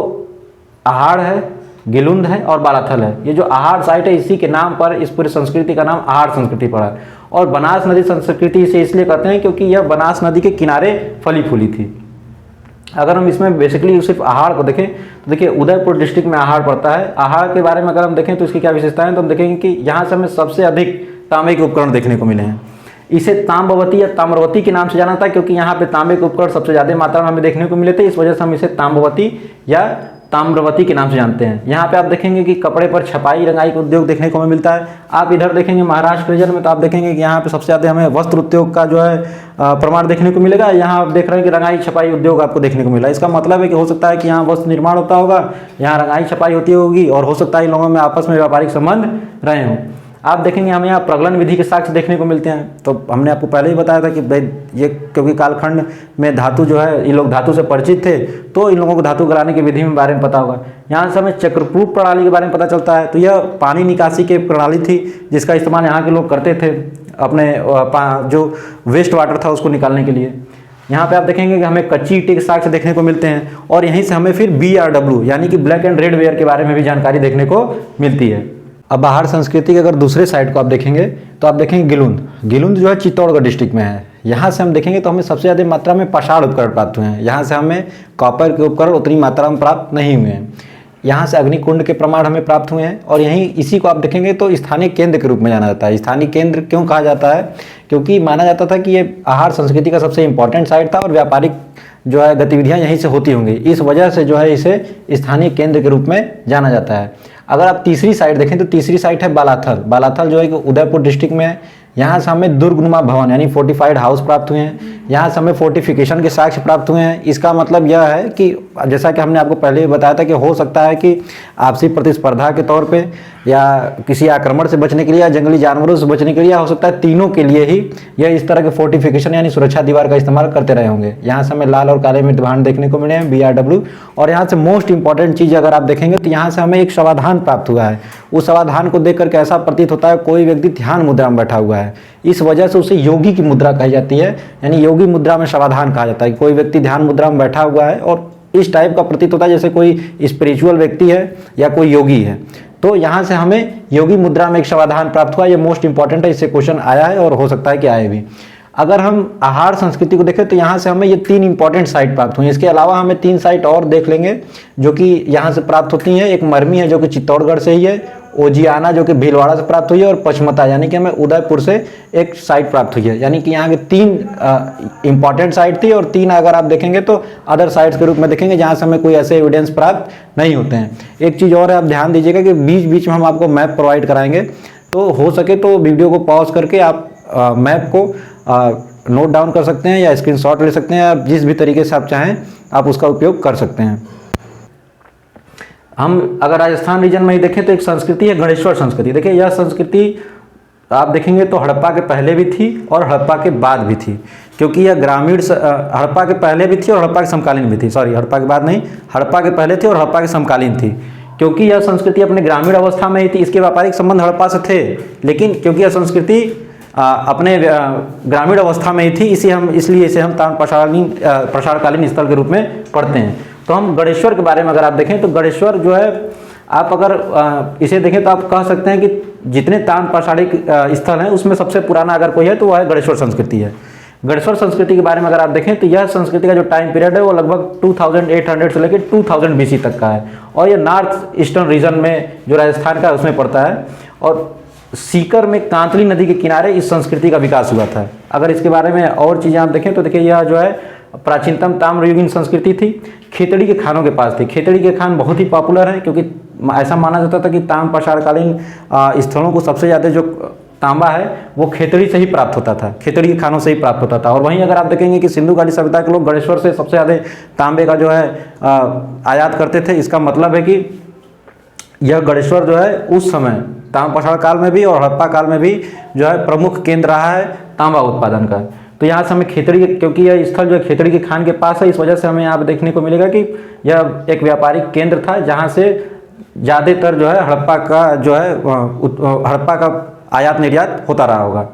आहार है, गिलुंद है और बालाथल है। ये जो आहार साइट है इसी के नाम पर इस पूरी संस्कृति का नाम आहार संस्कृति पड़ा। और बनास नदी संस्कृति इसे इसलिए कहते हैं क्योंकि यह बनास नदी के किनारे फली फूली थी। अगर हम इसमें बेसिकली सिर्फ आहार को देखें तो देखिए उदयपुर डिस्ट्रिक्ट में आहार पड़ता है। आहार के बारे में अगर हम देखें तो इसकी क्या विशेषताएं हैं, तो हम देखेंगे कि यहाँ से हमें सबसे अधिक तांबे के उपकरण देखने को मिले हैं। इसे ताम्रवती या ताम्रवती के नाम से जाना था क्योंकि यहाँ पे तांबे के उपकरण सबसे ज़्यादा मात्रा में हमें देखने को मिले थे, इस वजह से हम इसे ताम्रवती या ताम्रवती के नाम से जानते हैं। यहाँ पे आप देखेंगे कि कपड़े पर छपाई रंगाई का उद्योग देखने को हमें मिलता है। आप इधर देखेंगे महाराष्ट्र रीजन में तो आप देखेंगे कि यहाँ पे सबसे ज़्यादा हमें वस्त्र उद्योग का जो है प्रमाण देखने को मिलेगा। यहाँ आप देख रहे हैं कि रंगाई छपाई उद्योग आपको देखने को मिला। इसका मतलब है कि हो सकता है कि यहाँ वस्त्र निर्माण होता होगा, यहाँ रंगाई छपाई होती होगी और हो सकता है इन लोगों में आपस में व्यापारिक संबंध रहे हों। आप देखेंगे हमें यहाँ प्रगलन विधि के साक्ष्य देखने को मिलते हैं। तो हमने आपको पहले ही बताया था कि भाई ये क्योंकि कालखंड में धातु जो है ये लोग धातु से परिचित थे, तो इन लोगों को धातु गलाने की विधि में बारे में पता होगा। यहाँ से हमें चक्रकूट प्रणाली के बारे में पता चलता है। तो यह पानी निकासी की प्रणाली थी जिसका इस्तेमाल यहाँ के लोग करते थे अपने जो वेस्ट वाटर था उसको निकालने के लिए। यहाँ पे आप देखेंगे कि हमें कच्ची ईंटे के साक्ष्य देखने को मिलते हैं और यहीं से हमें फिर BRW यानी कि ब्लैक एंड रेड वेयर के बारे में भी जानकारी देखने को मिलती है। अब आहार संस्कृति के अगर दूसरे साइड को आप देखेंगे तो आप देखेंगे गिलुंद। गिलुंद जो है चित्तौड़गढ़ डिस्ट्रिक्ट में है। यहाँ से हम देखेंगे तो हमें सबसे ज़्यादा मात्रा में पाषाण उपकरण प्राप्त हुए हैं। यहाँ से हमें कॉपर के उपकरण उतनी मात्रा में प्राप्त नहीं हुए हैं। यहाँ से अग्निकुंड के प्रमाण हमें प्राप्त हुए हैं और यहीं इसी को आप देखेंगे तो स्थानीय केंद्र के रूप में जाना जाता है। स्थानीय केंद्र क्यों कहा जाता है, क्योंकि माना जाता था कि ये आहार संस्कृति का सबसे इंपॉर्टेंट साइट था और व्यापारिक जो है गतिविधियाँ यहीं से होती होंगी, इस वजह से जो है इसे स्थानीय केंद्र के रूप में जाना जाता है। अगर आप तीसरी साइट देखें तो तीसरी साइट है बालाथल। बालाथल जो है कि उदयपुर डिस्ट्रिक्ट में है। यहाँ से हमें दुर्गनुमा भवन यानी फोर्टिफाइड हाउस प्राप्त हुए हैं। यहाँ से हमें फोर्टिफिकेशन के साक्ष्य प्राप्त हुए हैं। इसका मतलब यह है कि जैसा कि हमने आपको पहले ही बताया था कि हो सकता है कि आपसी प्रतिस्पर्धा के तौर पे या किसी आक्रमण से बचने के लिए या जंगली जानवरों से बचने के लिए, हो सकता है तीनों के लिए ही यह इस तरह के फोर्टिफिकेशन यानी सुरक्षा दीवार का इस्तेमाल करते रहे होंगे। यहाँ से हमें लाल और काले मृत भांड देखने को मिले हैं, BRW। और यहाँ से मोस्ट इंपॉर्टेंट चीज़ अगर आप देखेंगे तो यहाँ से हमें एक समाधान प्राप्त हुआ है। उस समाधान को देख करके ऐसा प्रतीत होता है कोई व्यक्ति ध्यान मुद्रा में बैठा हुआ है, इस वजह से उसे योगी की मुद्रा कही जाती है, यानी योगी मुद्रा में समाधान कहा जाता है। कोई व्यक्ति ध्यान मुद्रा में बैठा हुआ है और इस टाइप का प्रतीत होता है जैसे कोई स्पिरिचुअल व्यक्ति है या कोई योगी है। तो यहाँ से हमें योगी मुद्रा में एक समाधान प्राप्त हुआ। ये मोस्ट इंपॉर्टेंट है, इससे क्वेश्चन आया है और हो सकता है कि आए भी। अगर हम आहार संस्कृति को देखें तो यहाँ से हमें ये 3 इंपॉर्टेंट साइट प्राप्त हुई। इसके अलावा हमें 3 साइट और देख लेंगे जो कि यहाँ से प्राप्त होती हैं। एक मरमी है जो कि चित्तौड़गढ़ से ही है, ओजियाना जो कि भीलवाड़ा से प्राप्त हुई है, और पचमता यानी कि हमें उदयपुर से एक साइट प्राप्त हुई है। यानी कि यहाँ के 3 इंपॉर्टेंट साइट थी और 3 अगर आप देखेंगे तो अदर साइट्स के रूप में देखेंगे जहाँ से हमें कोई ऐसे एविडेंस प्राप्त नहीं होते हैं। एक चीज़ और है, आप ध्यान दीजिएगा कि बीच बीच में हम आपको मैप प्रोवाइड कराएंगे, तो हो सके तो वीडियो को पॉज करके आप मैप को नोट डाउन कर सकते हैं या स्क्रीनशॉट ले सकते हैं, या जिस भी तरीके से आप चाहें आप उसका उपयोग कर सकते हैं। हम अगर राजस्थान रीजन में ही देखें तो एक संस्कृति है गणेश्वर संस्कृति। देखिए यह संस्कृति आप देखेंगे तो हड़प्पा के पहले भी थी और हड़प्पा के बाद भी थी, क्योंकि यह ग्रामीण हड़प्पा के पहले भी थी और हड़प्पा के समकालीन भी थी। सॉरी, हड़प्पा के बाद नहीं, हड़प्पा के पहले थी और हड़प्पा के समकालीन थी। क्योंकि यह संस्कृति अपने ग्रामीण अवस्था में ही थी, इसके व्यापारिक संबंध हड़प्पा से थे, लेकिन क्योंकि यह संस्कृति अपने ग्रामीण अवस्था में ही थी इसलिए इसे हम ताम्र प्रसारकालीन स्थल के रूप में पढ़ते हैं। तो हम गणेश्वर के बारे में अगर आप देखें तो गणेश्वर जो है, आप अगर इसे देखें तो आप कह सकते हैं कि जितने ताम्र प्रसारिक स्थल हैं उसमें सबसे पुराना अगर कोई है तो वह है गणेश्वर संस्कृति है। गणेश्वर संस्कृति के बारे में अगर आप देखें तो यह संस्कृति का जो टाइम पीरियड है वो लगभग 2800 से लेकर 2000 BC तक का है, और यह नॉर्थ ईस्टर्न रीजन में जो राजस्थान का है उसमें पड़ता है। और सीकर में कांतली नदी के किनारे इस संस्कृति का विकास हुआ था। अगर इसके बारे में और चीज़ें आप देखें तो देखिए यह जो है प्राचीनतम ताम्रयुगीन संस्कृति थी, खेतड़ी के खानों के पास थी। खेतड़ी के खान बहुत ही पॉपुलर हैं क्योंकि ऐसा माना जाता था कि ताम्र प्रसारकालीन स्थलों को सबसे ज़्यादा जो तांबा है वो खेतड़ी से ही प्राप्त होता था, खेतड़ी के खानों से ही प्राप्त होता था। और वहीं अगर आप देखेंगे कि सिंधु घाटी सभ्यता के लोग गणेश्वर से सबसे ज़्यादा तांबे का जो है आयात करते थे। इसका मतलब है कि यह गणेश्वर जो है उस समय ताम्र प्रसार काल में भी और हड़प्पा काल में भी जो है प्रमुख केंद्र रहा है तांबा उत्पादन का। तो यहाँ से हमें खेतड़ी, क्योंकि यह स्थल जो है खेतड़ी के खान के पास है, इस वजह से हमें यहाँ पे देखने को मिलेगा कि यह एक व्यापारिक केंद्र था जहाँ से ज़्यादातर जो है हड़प्पा का जो है हड़प्पा का आयात निर्यात होता रहा होगा।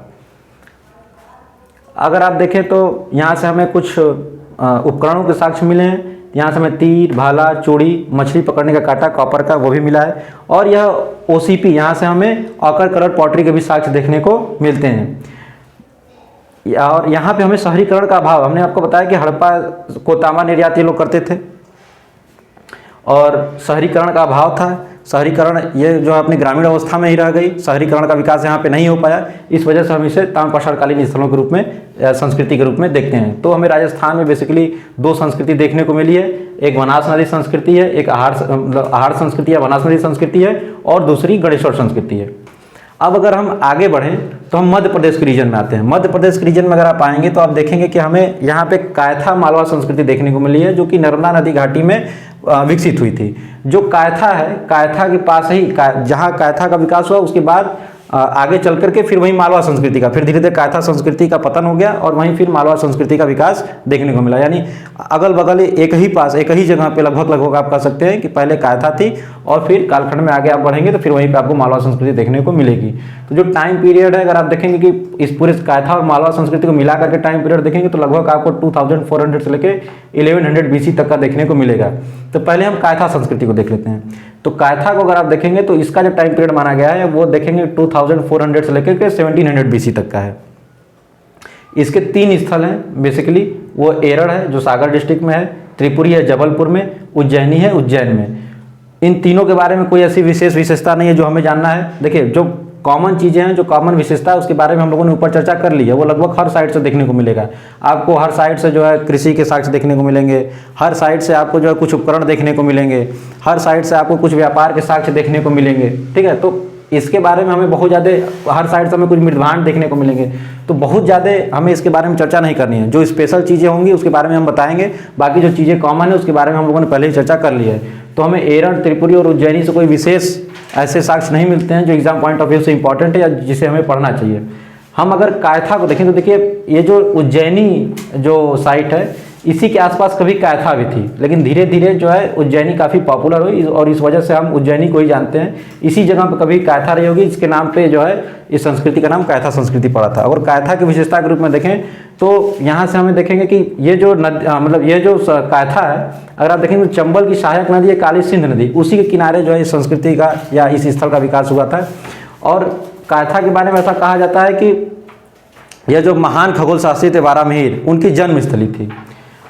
अगर आप देखें तो यहाँ से हमें कुछ उपकरणों के साक्ष्य मिले हैं। यहाँ से हमें तीर, भाला, चूड़ी, मछली पकड़ने का कांटा कॉपर का वो भी मिला है। और यह OCP, यहाँ से हमें ऑकर कलर पॉटरी के भी साक्ष्य देखने को मिलते हैं। और यहाँ पे हमें शहरीकरण का अभाव, हमने आपको बताया कि हड़प्पा को तांबा निर्यात ये लोग करते थे और शहरीकरण का अभाव था। शहरीकरण ये जो है अपनी ग्रामीण अवस्था में ही रह गई, शहरीकरण का विकास यहाँ पे नहीं हो पाया। इस वजह से हम इसे ताम्र प्रसारकालीन स्थलों के रूप में, संस्कृति के रूप में देखते हैं। तो हमें राजस्थान में बेसिकली 2 संस्कृति देखने को मिली है, एक बनास नदी संस्कृति है, एक आहार संस्कृति या बनास नदी संस्कृति है, और दूसरी गणेश्वर संस्कृति है। अब अगर हम आगे बढ़ें तो हम मध्य प्रदेश के रीजन में आते हैं। मध्य प्रदेश के रीजन में अगर आप आएंगे तो आप देखेंगे कि हमें यहाँ पे कायथा मालवा संस्कृति देखने को मिली है, जो कि नर्मदा नदी घाटी में विकसित हुई थी। जो कायथा है, कायथा के पास ही जहाँ कायथा का विकास हुआ उसके बाद आगे चल करके फिर वहीं मालवा संस्कृति का, फिर धीरे धीरे कायथा संस्कृति का पतन हो गया और वहीं फिर मालवा संस्कृति का विकास देखने को मिला। यानी अगल बगल एक ही जगह पे लगभग आप कह सकते हैं कि पहले कायथा थी और फिर कालखंड में आगे आप बढ़ेंगे तो फिर वहीं पे आपको मालवा संस्कृति देखने को मिलेगी। तो जो टाइम पीरियड है, अगर आप देखेंगे कि इस पूरे कायथा और मालवा संस्कृति को मिला करके टाइम पीरियड देखेंगे तो लगभग आपको 2400 से लेकर 1100 BC तक का देखने को मिलेगा। तो पहले हम कायथा संस्कृति को देख लेते हैं। तो कायथा को अगर आप देखेंगे तो इसका जो टाइम पीरियड माना गया है वो देखेंगे 2400 से लेकर के 1700 BC तक का है। इसके 3 स्थल हैं बेसिकली, वो एरड़ है जो सागर डिस्ट्रिक्ट में है, त्रिपुरी है जबलपुर में, उज्जैनी है उज्जैन में। इन तीनों के बारे में कोई ऐसी विशेष विशेषता नहीं है जो हमें जानना है। देखिए जो कॉमन चीज़ें हैं, जो कॉमन विशेषता है उसके बारे में हम लोगों ने ऊपर चर्चा कर ली है, वो लगभग हर साइड से देखने को मिलेगा। आपको हर साइड से जो है कृषि के साक्ष्य देखने को मिलेंगे, हर साइड से आपको जो है कुछ उपकरण देखने को मिलेंगे, हर साइड से आपको कुछ व्यापार के साक्ष्य देखने को मिलेंगे। ठीक है, तो इसके बारे में हमें बहुत ज़्यादा हर साइड से हमें कुछ मृदभांड देखने को मिलेंगे, तो बहुत ज़्यादा हमें इसके बारे में चर्चा नहीं करनी है। जो स्पेशल चीज़ें होंगी उसके बारे में हम बताएंगे, बाकी जो चीज़ें कॉमन है उसके बारे में हम लोगों ने पहले ही चर्चा कर ली है। तो हमें एरंड, त्रिपुरी और उज्जैनी से कोई विशेष ऐसे साक्ष्य नहीं मिलते हैं जो एग्जाम पॉइंट ऑफ व्यू से इंपॉर्टेंट है या जिसे हमें पढ़ना चाहिए। हम अगर कायथा को देखें तो देखिए ये जो उज्जैनी जो साइट है इसी के आसपास कभी कायथा भी थी, लेकिन धीरे धीरे जो है उज्जैनी काफ़ी पॉपुलर हुई और इस वजह से हम उज्जैनी को ही जानते हैं। इसी जगह पर कभी कायथा रही होगी, इसके नाम पे जो है इस संस्कृति का नाम कायथा संस्कृति पड़ा था। और कायथा की विशेषता के रूप में देखें तो यहाँ से हमें देखेंगे कि ये जो मतलब ये जो कायथा है, अगर आप देखेंगे तो चंबल की सहायक नदी है काली सिंध नदी, उसी के किनारे जो है इस संस्कृति का या इस स्थल का विकास हुआ था। और कायथा के बारे में ऐसा कहा जाता है कि यह जो महान खगोल शास्त्री थे वारामिहिर, उनकी जन्मस्थली थी।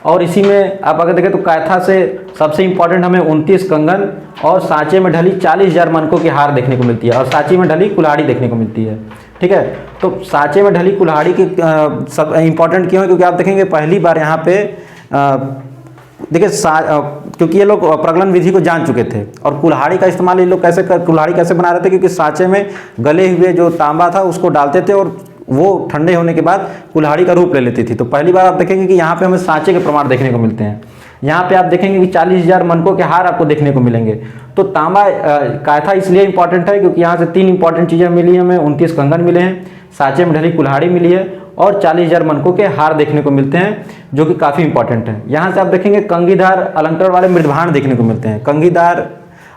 और इसी में आप अगर देखें तो कायथा से सबसे इंपॉर्टेंट हमें 29 कंगन और सांचे में ढली 40,000 मनकों की हार देखने को मिलती है, और सांची में ढली कुल्हाड़ी देखने को मिलती है। ठीक है, तो सांचे में ढली कुल्हाड़ी की सब इंपॉर्टेंट क्यों है, क्योंकि आप देखेंगे पहली बार यहाँ पे देखिए क्योंकि ये लोग प्रगलन विधि को जान चुके थे, और कुल्हाड़ी का इस्तेमाल ये लोग कुल्हाड़ी कैसे बना रहे थे, क्योंकि सांचे में गले हुए जो तांबा था उसको डालते थे और वो ठंडे होने के बाद कुल्हाड़ी का रूप ले लेती थी। तो पहली बार आप देखेंगे कि यहाँ पे हमें सांचे के प्रमाण देखने को मिलते हैं। यहाँ पे आप देखेंगे कि 40,000 मनकों के हार आपको देखने को मिलेंगे। तो तांबा कायथा इसलिए इंपॉर्टेंट है क्योंकि यहाँ से 3 इंपॉर्टेंट चीज़ें मिली हमें, 29 कंगन मिले हैं, सांचे में ढली कुल्हाड़ी मिली है और 40,000 मनकों के हार देखने को मिलते हैं, जो कि काफ़ी इंपॉर्टेंट है। यहाँ से आप देखेंगे कंघीदार अलंकरण वाले मृदभांड देखने को मिलते हैं। कंघीदार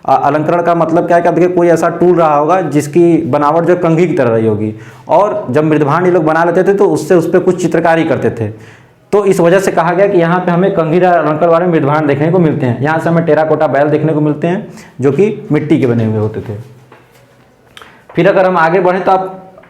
अलंकरण का मतलब क्या है कि आप देखिए कोई ऐसा टूल रहा होगा जिसकी बनावट जो कंघी की तरह रही होगी, और जब मृदभांड ये लोग बना लेते थे तो उससे उस पर कुछ चित्रकारी करते थे। तो इस वजह से कहा गया कि यहाँ पे हमें कंघीदार अलंकरण वाले मृदभांड देखने को मिलते हैं। यहाँ से हमें टेराकोटा बैल देखने को मिलते हैं जो कि मिट्टी के बने हुए होते थे। फिर अगर हम आगे बढ़ें तो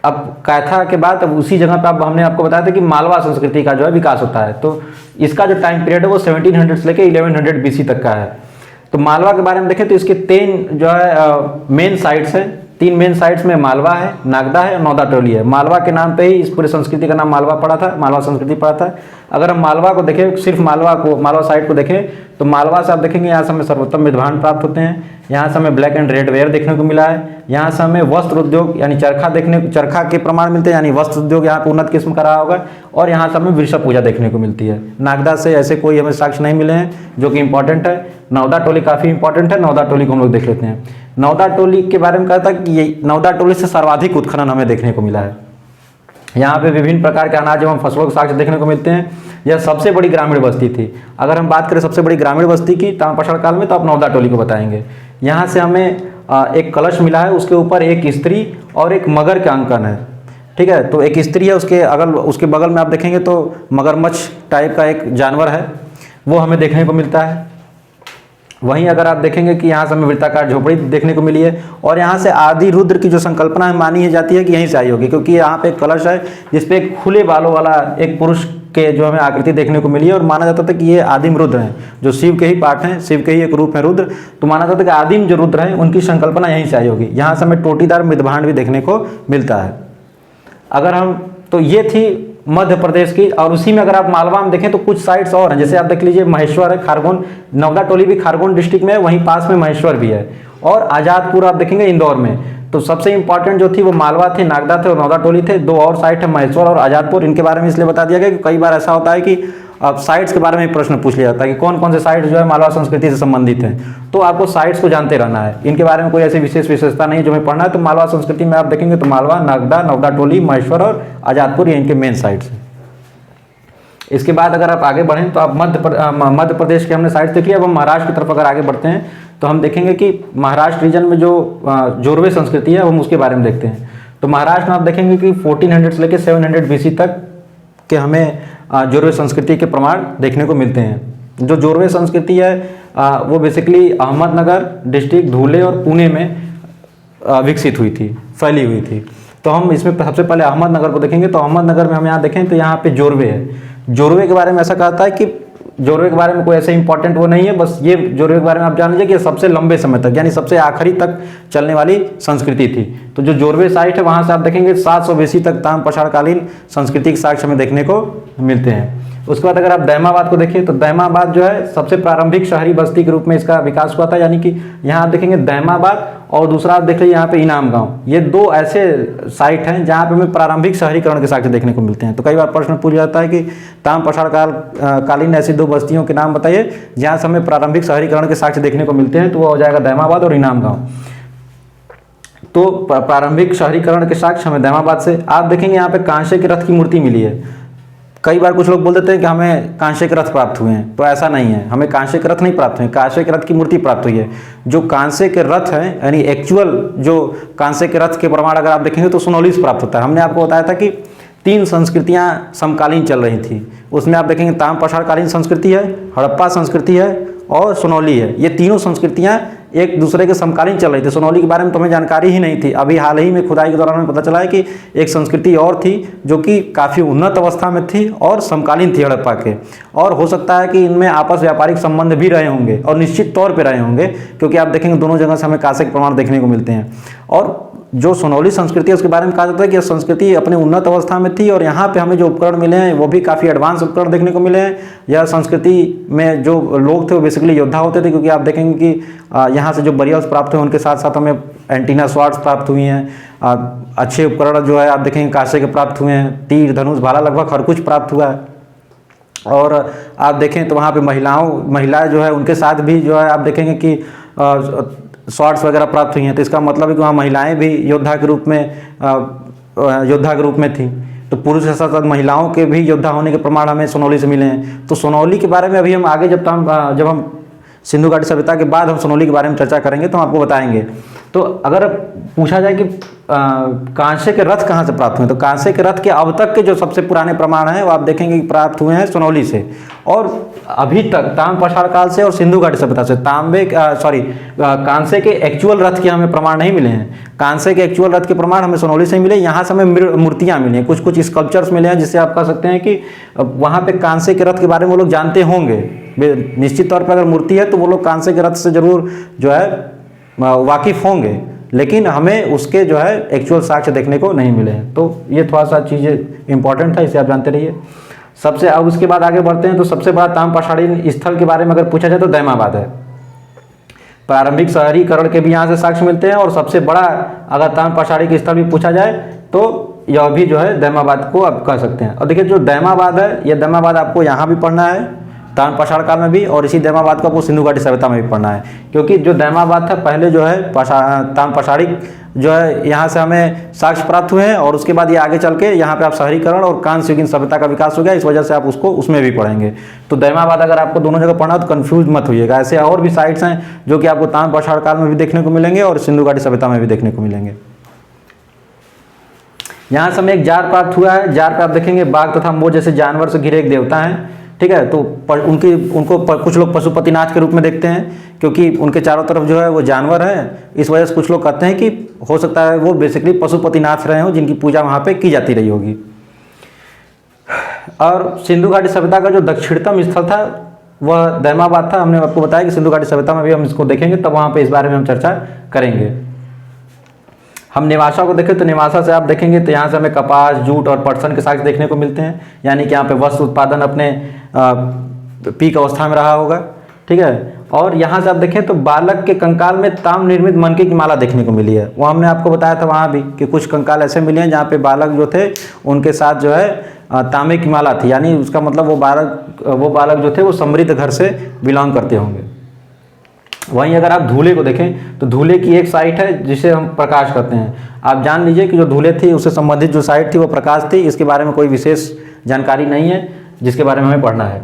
अब कायथा के बाद अब उसी जगह पर हमने आपको बताया था कि मालवा संस्कृति का जो है विकास होता है। तो इसका जो टाइम पीरियड है वो 1700 से लेकर 1100 BC तक का है। तो मालवा के बारे में देखें तो इसके 3 जो है मेन साइट्स हैं। 3 मेन साइट्स में मालवा है, नागदा है और नौदा टोली है। मालवा के नाम पे ही इस पूरे संस्कृति का नाम मालवा पड़ा था, मालवा संस्कृति पड़ा था। अगर हम मालवा को देखें, सिर्फ मालवा साइट को देखें तो मालवा से आप देखेंगे यहाँ से हमें सर्वोत्तम मृदभांड प्राप्त होते हैं। यहाँ से हमें ब्लैक एंड रेड वेयर देखने को मिला है। यहाँ से हमें वस्त्र उद्योग यानी चरखा के प्रमाण मिलते हैं, यानी वस्त्र उद्योग यहाँ पे उन्नत किस्म का रहा होगा। और यहाँ से हमें वृषभ पूजा देखने को मिलती है। नागदा से ऐसे कोई हमें साक्ष्य नहीं मिले हैं, जो कि इंपॉर्टेंट है। नौदा टोली काफ़ी इंपॉर्टेंट है, नौदा टोली को हम लोग देख लेते हैं। नौदा टोली के बारे में कहा था कि ये नौदा टोली से सर्वाधिक उत्खनन हमें देखने को मिला है। यहाँ पे विभिन्न प्रकार के अनाज एवं फसलों के साक्ष्य देखने को मिलते हैं। यह सबसे बड़ी ग्रामीण बस्ती थी। अगर हम बात करें सबसे बड़ी ग्रामीण बस्ती की ताम्रपाषाण काल में, तो आप नौदा टोली को बताएंगे। यहाँ से हमें एक कलश मिला है, उसके ऊपर एक स्त्री और एक मगर का अंकन है। ठीक है, तो एक स्त्री है, उसके बगल में आप देखेंगे तो मगरमच्छ टाइप का एक जानवर है, वो हमें देखने को मिलता है। वहीं अगर आप देखेंगे कि यहाँ से हमें वृत्ताकार झोपड़ी देखने को मिली है, और यहाँ से आदि रुद्र की जो संकल्पना है मानी जाती है कि यहीं से आई होगी, क्योंकि यहाँ पे एक कलश है जिसपे एक खुले बालों वाला एक पुरुष के जो हमें आकृति देखने को मिली है। और माना जाता था कि ये आदिम रुद्र हैं, जो शिव के ही पार्ट हैं, शिव के ही एक रूप है रुद्र। तो माना जाता है कि आदिम जो रुद्र हैं उनकी संकल्पना यहीं से आई होगी। यहाँ से हमें टोटीदार मृदभांड भी देखने को मिलता है। अगर हम तो ये थी मध्य प्रदेश की। और उसी में अगर आप मालवा में देखें तो कुछ साइट्स और हैं, जैसे आप देख लीजिए महेश्वर है, खारगोन, नौदा टोली भी खारगोन डिस्ट्रिक्ट में है, वहीं पास में महेश्वर भी है। और आज़ादपुर आप देखेंगे इंदौर में। तो सबसे इंपॉर्टेंट जो थी वो मालवा थे, नागदा थे और नौदा टोली थे। 2 और साइट है महेश्वर और आज़ादपुर। इनके बारे में इसलिए बता दिया गया कि कई बार ऐसा होता है कि अब साइट्स के बारे में प्रश्न पूछ लिया जाता है कि कौन कौन से साइट्स जो है मालवा संस्कृति से संबंधित हैं। तो आपको साइट्स को जानते रहना है, इनके बारे में कोई ऐसी विशेषता नहीं जो हमें पढ़ना है। तो मालवा संस्कृति में आप देखेंगे तो मालवा, नागदा, नौदा टोली, महेश्वर और आज़ादपुर ये इनके मेन साइट्स हैं। इसके बाद अगर आप आगे बढ़ें तो आप मध्य प्रदेश के हमने साइट्स देखी। अब हम महाराष्ट्र की तरफ अगर आगे बढ़ते हैं तो हम देखेंगे कि महाराष्ट्र रीजन में जो जोरवे संस्कृति है हम उसके बारे में देखते हैं। तो महाराष्ट्र में आप देखेंगे कि 1400 से लेकर 700 BC तक के हमें जोरवे संस्कृति के प्रमाण देखने को मिलते हैं। जो जोरवे संस्कृति है वो बेसिकली अहमदनगर डिस्ट्रिक्ट, धुले और पुणे में विकसित हुई थी, फैली हुई थी। तो हम इसमें सबसे पहले अहमदनगर को देखेंगे। तो अहमदनगर में हम यहाँ देखें तो यहाँ पे जोरवे है। जोरवे के बारे में ऐसा कहता है कि जोरवे के बारे में कोई ऐसे इंपॉर्टेंट वो नहीं है, बस ये जोरवे के बारे में आप जान लीजिए कि सबसे लंबे समय तक यानी सबसे आखिरी तक चलने वाली संस्कृति थी। तो जो जोरवे साइट है वहाँ से आप देखेंगे 700 BC तक ताम्रपाषाण कालीन संस्कृति के साक्ष्य हमें देखने को मिलते हैं। उसके बाद अगर आप दैमाबाद को देखिए तो दैमाबाद जो है सबसे प्रारंभिक शहरी बस्ती के रूप में इसका विकास हुआ था, यानी कि यहाँ आप देखेंगे दैमाबाद और दूसरा आप देख लीजिए यहाँ पे इनाम गांव, ये दो ऐसे साइट हैं जहाँ पे हमें प्रारंभिक शहरीकरण के साक्ष्य देखने को मिलते हैं। तो कई बार प्रश्न पूछा जाता है कि ताम पाषाण कालीन ऐसी दो बस्तियों के नाम बताइए जहाँ से हमें प्रारंभिक शहरीकरण के साक्ष्य देखने को मिलते हैं, तो वो हो जाएगा दैमाबाद और इनाम गाँव। तो प्रारंभिक शहरीकरण के साक्ष्य हमें दैमाबाद से। आप देखेंगे यहाँ पे कांसे के रथ की मूर्ति मिली है। कई बार कुछ लोग बोल देते हैं कि हमें कांसे के रथ प्राप्त हुए हैं, तो ऐसा नहीं है, हमें कांसे के रथ नहीं प्राप्त हुए, कांसे के रथ की मूर्ति प्राप्त हुई है। जो कांसे के रथ हैं यानी एक्चुअल जो कांसे के रथ के प्रमाण अगर आप देखेंगे तो सोनौली से प्राप्त होता है। हमने आपको बताया था कि 3 संस्कृतियां समकालीन चल रही थी, उसमें आप देखेंगे ताम पाषाण कालीन संस्कृति है, हड़प्पा संस्कृति है और सोनौली है। ये तीनों संस्कृतियां एक दूसरे के समकालीन चल रही थी। सोनौली के बारे में तो हमें जानकारी ही नहीं थी, अभी हाल ही में खुदाई के दौरान हमें पता चला है कि एक संस्कृति और थी जो कि काफ़ी उन्नत अवस्था में थी और समकालीन थी हड़प्पा के, और हो सकता है कि इनमें आपस व्यापारिक संबंध भी रहे होंगे और निश्चित तौर पर रहे होंगे, क्योंकि आप देखेंगे दोनों जगह से हमें कांसे के प्रमाण देखने को मिलते हैं। और जो सोनौली संस्कृति है उसके बारे में कहा जाता है कि यह संस्कृति अपने उन्नत अवस्था में थी और यहाँ पे हमें जो उपकरण मिले हैं वो भी काफ़ी एडवांस उपकरण देखने को मिले हैं। यह संस्कृति में जो लोग थे वो बेसिकली योद्धा होते थे, क्योंकि आप देखेंगे कि यहाँ से जो बरियल्स प्राप्त हुए उनके साथ साथ हमें एंटीना स्वार्ड्स प्राप्त हुई हैं। अच्छे उपकरण जो है आप देखेंगे कांसे के प्राप्त हुए हैं, तीर धनुष भाला लगभग हर कुछ प्राप्त हुआ है। और आप देखें तो वहाँ पे महिलाएं जो है उनके साथ भी जो है आप देखेंगे कि शॉर्ट्स वगैरह प्राप्त हुई हैं। तो इसका मतलब है कि वहाँ महिलाएं भी योद्धा के रूप में थी। तो पुरुष के साथ साथ महिलाओं के भी योद्धा होने के प्रमाण हमें सोनौली से मिले हैं। तो सोनौली के बारे में अभी हम आगे जब हम सिंधु घाटी सभ्यता के बाद हम सोनौली के बारे में चर्चा करेंगे तो हम आपको बताएंगे। तो अगर पूछा जाए कि कांसे के रथ कहाँ से प्राप्त हुए, तो कांसे के रथ के अब तक के जो सबसे पुराने प्रमाण हैं वो आप देखेंगे कि प्राप्त हुए हैं सोनौली से, और अभी तक ताम पाषाण काल से और सिंधु घाटी सभ्यता से। कांसे के एक्चुअल रथ के हमें प्रमाण नहीं मिले हैं, कांसे के एक्चुअल रथ के प्रमाण हमें सोनौली से मिले। यहाँ से हमें मूर्तियाँ मिली हैं, कुछ स्कल्पचर्स मिले हैं, जिससे आप कह सकते हैं कि वहाँ पे कांसे के रथ के बारे में वो लोग जानते होंगे। निश्चित तौर पर अगर मूर्ति है तो वो लोग कांसे के रथ से जरूर जो है वाकिफ होंगे, लेकिन हमें उसके जो है एक्चुअल साक्ष्य देखने को नहीं मिले हैं। तो ये थोड़ा सा चीज़ें इंपॉर्टेंट था, इसे आप जानते रहिए। अब उसके बाद आगे बढ़ते हैं। तो सबसे बड़ा ताम पाषाणी स्थल के बारे में अगर पूछा जाए तो दैमाबाद है। प्रारंभिक शहरीकरण के भी यहाँ से साक्ष्य मिलते हैं, और सबसे बड़ा अगर ताम पाषाणी के स्थल भी पूछा जाए तो यह भी जो है दैमाबाद को आप कह सकते हैं। और देखिए जो दैमाबाद है, यह दैमाबाद आपको यहाँ भी पढ़ना है ताम पाषाण काल में भी, और इसी दैमाबाद को आपको सिंधु घाटी सभ्यता में भी पढ़ना है, क्योंकि जो दैमाबाद था पहले जो है ताम पाषाणिक जो है यहाँ से हमें साक्ष्य प्राप्त हुए हैं, और उसके बाद ये आगे चल के यहाँ पे आप शहरीकरण और कांस्य युगीन सभ्यता का विकास हो गया, इस वजह से आप उसको उसमें भी पढ़ेंगे। तो दैमाबाद अगर आपको दोनों जगह पढ़ना हो तो कंफ्यूज मत होइएगा। ऐसे और भी साइट्स हैं जो कि आपको ताम पाषाण काल में भी देखने को मिलेंगे और सिंधु घाटी सभ्यता में भी देखने को मिलेंगे। यहाँ से हमें एक जार प्राप्त हुआ है। जार पे आप देखेंगे बाघ तथा मोर जैसे जानवर से घिरे एक देवता हैं, ठीक है। तो उनको कुछ लोग पशुपतिनाथ के रूप में देखते हैं, क्योंकि उनके चारों तरफ जो है वो जानवर हैं। इस वजह से कुछ लोग कहते हैं कि हो सकता है वो बेसिकली पशुपतिनाथ रहे हों, जिनकी पूजा वहाँ पे की जाती रही होगी। और सिंधु घाटी सभ्यता का जो दक्षिणतम स्थल था वह दैमाबाद था। हमने आपको बताया कि सिंधु घाटी सभ्यता में भी हम इसको देखेंगे, तब वहाँ पे इस बारे में हम चर्चा करेंगे। हम नेवासा को देखें तो नेवासा से आप देखेंगे तो यहाँ से हमें कपास, जूट और पटसन के साक्ष्य देखने को मिलते हैं, यानी कि यहाँ पे वस्त्र उत्पादन अपने पीक अवस्था में रहा होगा, ठीक है। और यहाँ से आप देखें तो बालक के कंकाल में ताम निर्मित मनके की माला देखने को मिली है। वो हमने आपको बताया था वहाँ भी कि कुछ कंकाल ऐसे मिले हैं जहाँ पे बालक जो थे उनके साथ जो है तांबे की माला थी, यानी उसका मतलब वो बालक जो थे वो समृद्ध घर से बिलोंग करते होंगे। वहीं अगर आप धूले को देखें तो धूले की एक साइट है जिसे हम प्रकाश कहते हैं। आप जान लीजिए कि जो धूले थी उससे संबंधित जो साइट थी वो प्रकाश थी। इसके बारे में कोई विशेष जानकारी नहीं है जिसके बारे में हमें पढ़ना है।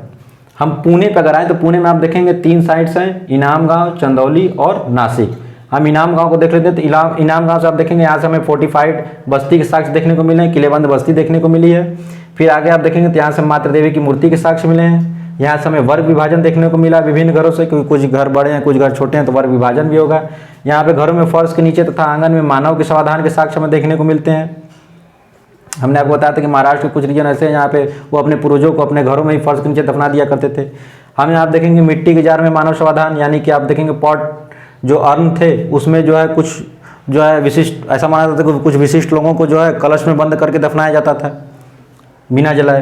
हम पुणे पर अगर आए तो पुणे में आप देखेंगे 3 साइट्स हैं, इनाम गांव, चंदौली और नासिक। हम इनाम गांव को देख लेते हैं तो इनाम गांव से आप देखेंगे यहाँ से हमें फोर्टिफाइड बस्ती के साक्ष्य देखने को मिले हैं, किलेबंद बस्ती देखने को मिली है। फिर आगे आप देखेंगे तो यहाँ से मातृ देवी की मूर्ति के साक्ष्य मिले हैं। यहाँ से हमें वर्ग विभाजन देखने को मिला विभिन्न घरों से, क्योंकि कुछ घर बड़े हैं कुछ घर छोटे हैं तो वर्ग विभाजन भी होगा। यहाँ पे घरों में फर्श के नीचे तथा आंगन में मानव के समाधान के साक्ष्य हमें देखने को मिलते हैं। हमने आपको बताया था कि महाराष्ट्र के कुछ रीजन ऐसे हैं यहाँ पे वो अपने पूर्वजों को अपने घरों में ही फर्श के नीचे दफना दिया करते थे। हम यहाँ देखेंगे मिट्टी के जार में मानव समाधान, यानी कि आप देखेंगे पॉट जो अर्न थे उसमें जो है कुछ जो है विशिष्ट, ऐसा माना जाता था कि कुछ विशिष्ट लोगों को जो है कलश में बंद करके दफनाया जाता था बिना जलाए।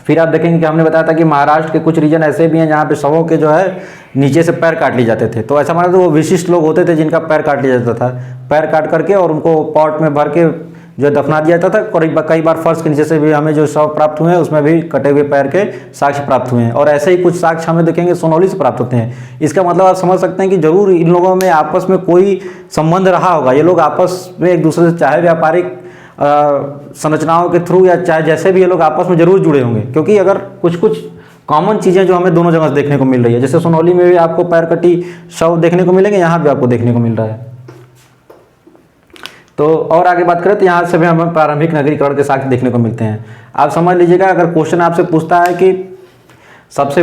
फिर आप देखेंगे कि हमने बताया था कि महाराष्ट्र के कुछ रीजन ऐसे भी हैं जहाँ पे शवों के जो है नीचे से पैर काट लिए जाते थे। तो ऐसा माना तो वो विशिष्ट लोग होते थे जिनका पैर काट लिया जाता था, पैर काट करके और उनको पॉट में भर के जो दफना दिया जाता था। और कई बार फर्श के नीचे से भी हमें जो शव प्राप्त हुए हैं उसमें भी कटे हुए पैर के साक्ष्य प्राप्त हुए हैं। और ऐसे ही कुछ साक्ष्य हमें देखेंगे सोनौली से प्राप्त होते हैं। इसका मतलब आप समझ सकते हैं कि जरूर इन लोगों में आपस में कोई संबंध रहा होगा। ये लोग आपस में एक दूसरे से चाहे व्यापारिक संरचनाओं के थ्रू या चाहे जैसे भी ये लोग आपस में जरूर जुड़े होंगे, क्योंकि अगर कुछ कुछ कॉमन चीज़ें जो हमें दोनों जगह से देखने को मिल रही है, जैसे सोनौली में भी आपको पैर कटी शव देखने को मिलेंगे, यहाँ भी आपको देखने को मिल रहा है। तो और आगे बात करें तो यहाँ से भी हमें प्रारंभिक नगरीकरण के साक्ष्य देखने को मिलते हैं। आप समझ लीजिएगा, अगर क्वेश्चन आपसे पूछता है कि सबसे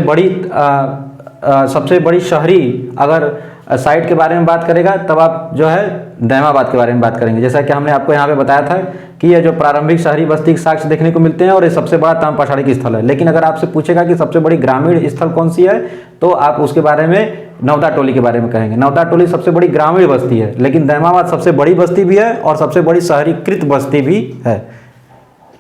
बड़ी शहरी अगर साइट के बारे में बात करेगा, तब आप जो है दैमाबाद के बारे में बात करेंगे। जैसा कि हमने आपको यहाँ पे बताया था कि ये जो प्रारंभिक शहरी बस्ती के साक्ष्य देखने को मिलते हैं और ये सबसे बड़ा ताम्रपाषाणिक स्थल है। लेकिन अगर आपसे पूछेगा कि सबसे बड़ी ग्रामीण स्थल कौन सी है, तो आप उसके बारे में नवदा टोली के बारे में कहेंगे। नवदा टोली सबसे बड़ी ग्रामीण बस्ती है, लेकिन दैमाबाद सबसे बड़ी बस्ती भी है और सबसे बड़ी शहरीकृत बस्ती भी है।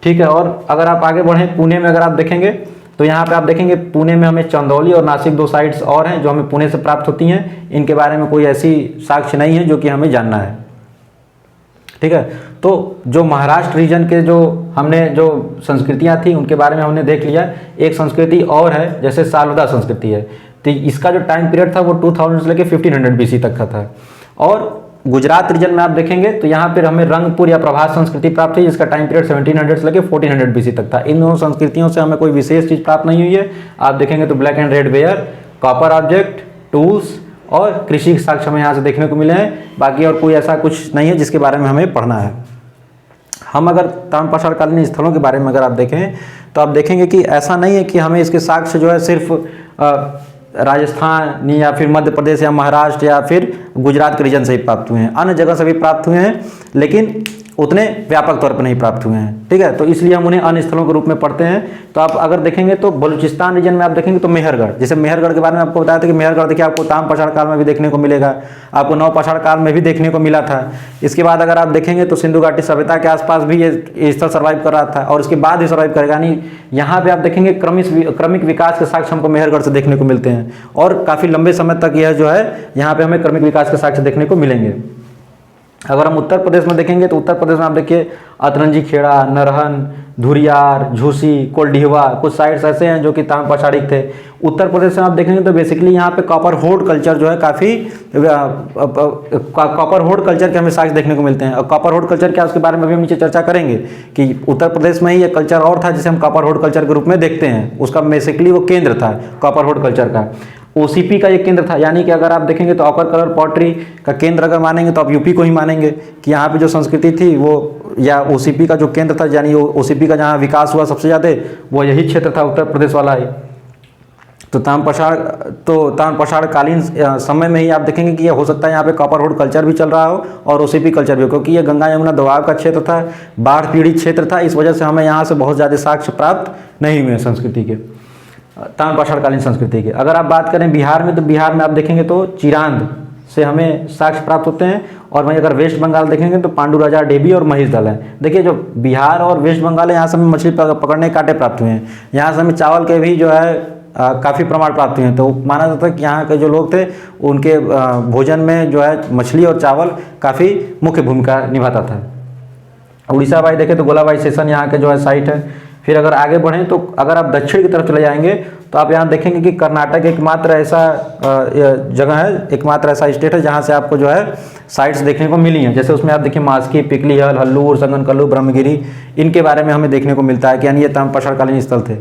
ठीक है। और अगर आप आगे बढ़ें, पुणे में अगर आप देखेंगे तो यहाँ पे आप देखेंगे पुणे में हमें चंदौली और नासिक 2 साइट्स और हैं जो हमें पुणे से प्राप्त होती हैं। इनके बारे में कोई ऐसी साक्ष्य नहीं है जो कि हमें जानना है। ठीक है। तो जो महाराष्ट्र रीजन के जो संस्कृतियाँ थी उनके बारे में हमने देख लिया। एक संस्कृति और है, जैसे सालुदा संस्कृति है। तो इसका जो टाइम पीरियड था वो 2000 से लेकर 1500 BC तक का था। और गुजरात रीजन में आप देखेंगे तो यहाँ पर हमें रंगपुर या प्रभास संस्कृति प्राप्त हुई, जिसका टाइम पीरियड 1700 से लेकर 1400 BC तक था। इन दोनों संस्कृतियों से हमें कोई विशेष चीज़ प्राप्त नहीं हुई है। आप देखेंगे तो black and red ware, copper object, tools और कृषि के साक्ष्य हमें यहाँ से देखने को मिले हैं। बाकी और कोई ऐसा कुछ नहीं है जिसके बारे में हमें पढ़ना है। हम अगर ताम्रपाषाणकालीन स्थलों के बारे में अगर आप देखें तो आप देखेंगे कि ऐसा नहीं है कि हमें इसके साक्ष्य जो है सिर्फ राजस्थान या फिर मध्य प्रदेश या महाराष्ट्र या फिर गुजरात के रीजन से ही प्राप्त हुए हैं, अन्य जगह से भी प्राप्त हुए हैं, लेकिन उतने व्यापक तौर पर नहीं प्राप्त हुए हैं। ठीक है। तो इसलिए हम उन्हें अन्य स्थलों के रूप में पढ़ते हैं। तो आप अगर देखेंगे तो बलूचिस्तान रीजन में आप देखेंगे तो मेहरगढ़, जैसे मेहरगढ़ के बारे में आपको बताया था कि मेहरगढ़ देखिए आपको ताम्रपाषाण काल में भी देखने को मिलेगा, आपको नवपाषाण काल में भी देखने को मिला था। इसके बाद अगर आप देखेंगे तो सिंधु घाटी सभ्यता के आसपास भी ये स्थल सर्वाइव कर रहा था और उसके बाद ही सर्वाइव करेगा। यानी यहाँ पे आप देखेंगे क्रमिक विकास के साक्ष्य हमको मेहरगढ़ से देखने को मिलते हैं और काफ़ी लंबे समय तक यह जो है यहाँ पे हमें क्रमिक विकास के साक्ष्य देखने को मिलेंगे। अगर हम उत्तर प्रदेश में देखेंगे तो उत्तर प्रदेश में आप देखिए अतरंजी खेड़ा, नरहन, धुरियार, झूसी, कोल्डिहवा, कुछ साइट्स ऐसे हैं जो कि ताम्रपाषाणिक थे। उत्तर प्रदेश में आप देखेंगे तो बेसिकली यहाँ पे कॉपर होड कल्चर जो है काफ़ी कॉपर होड कल्चर के हमें साक्ष्य देखने को मिलते हैं। और कॉपर होड कल्चर क्या, उसके बारे में भी हम नीचे चर्चा करेंगे कि उत्तर प्रदेश में ही एक कल्चर और था जिसे हम कॉपर होड कल्चर के रूप में देखते हैं। उसका बेसिकली वो केंद्र था कॉपर होड कल्चर का, ओसीपी का एक केंद्र था। यानी कि अगर आप देखेंगे तो ऑकर कलर पॉटरी का केंद्र अगर मानेंगे तो आप यूपी को ही मानेंगे कि यहाँ पे जो संस्कृति थी वो, या ओसीपी का जो केंद्र था, यानी ओसीपी का जहाँ विकास हुआ सबसे ज़्यादा वो यही क्षेत्र था, उत्तर प्रदेश वाला ही। तो ताम्रपाषाणकालीन समय में ही आप देखेंगे कि ये हो सकता है यहाँ पे कॉपर होड कल्चर भी चल रहा हो और ओसीपी कल्चर भी हो, क्योंकि ये गंगा यमुना दोआब का क्षेत्र था, बाढ़ पीड़ित क्षेत्र था। इस वजह से हमें यहाँ से बहुत ज़्यादा साक्ष्य प्राप्त नहीं हुए संस्कृति के, ताम्रपाषाणकालीन संस्कृति के। अगर आप बात करें बिहार में तो बिहार में आप देखेंगे तो चिरांद से हमें साक्ष्य प्राप्त होते हैं। और वहीं अगर वेस्ट बंगाल देखेंगे तो पांडु राजा डेबी और महिषदल है। देखिए जो बिहार और वेस्ट बंगाल है यहाँ से हमें मछली पकड़ने के कांटे प्राप्त हुए हैं। यहाँ से हमें चावल के भी जो है काफ़ी प्रमाण प्राप्त हुए हैं। तो माना जाता है कि यहाँ के जो लोग थे उनके भोजन में जो है मछली और चावल काफ़ी मुख्य भूमिका निभाता था। उड़ीसा भाई देखें तो गोलाबाई स्टेशन यहाँ के जो है साइट है। फिर अगर आगे बढ़ें तो अगर आप दक्षिण की तरफ चले जाएंगे तो आप यहाँ देखेंगे कि कर्नाटक एकमात्र ऐसा जगह है, एकमात्र ऐसा स्टेट है जहाँ से आपको जो है साइट्स देखने को मिली हैं। जैसे उसमें आप देखिए मास्की, पिकली हल, हल्लूर, संगनकल्लू, ब्रह्मगिरी, इनके बारे में हमें देखने को मिलता है कि यानी ये ताम्रपाषाणकालीन स्थल थे।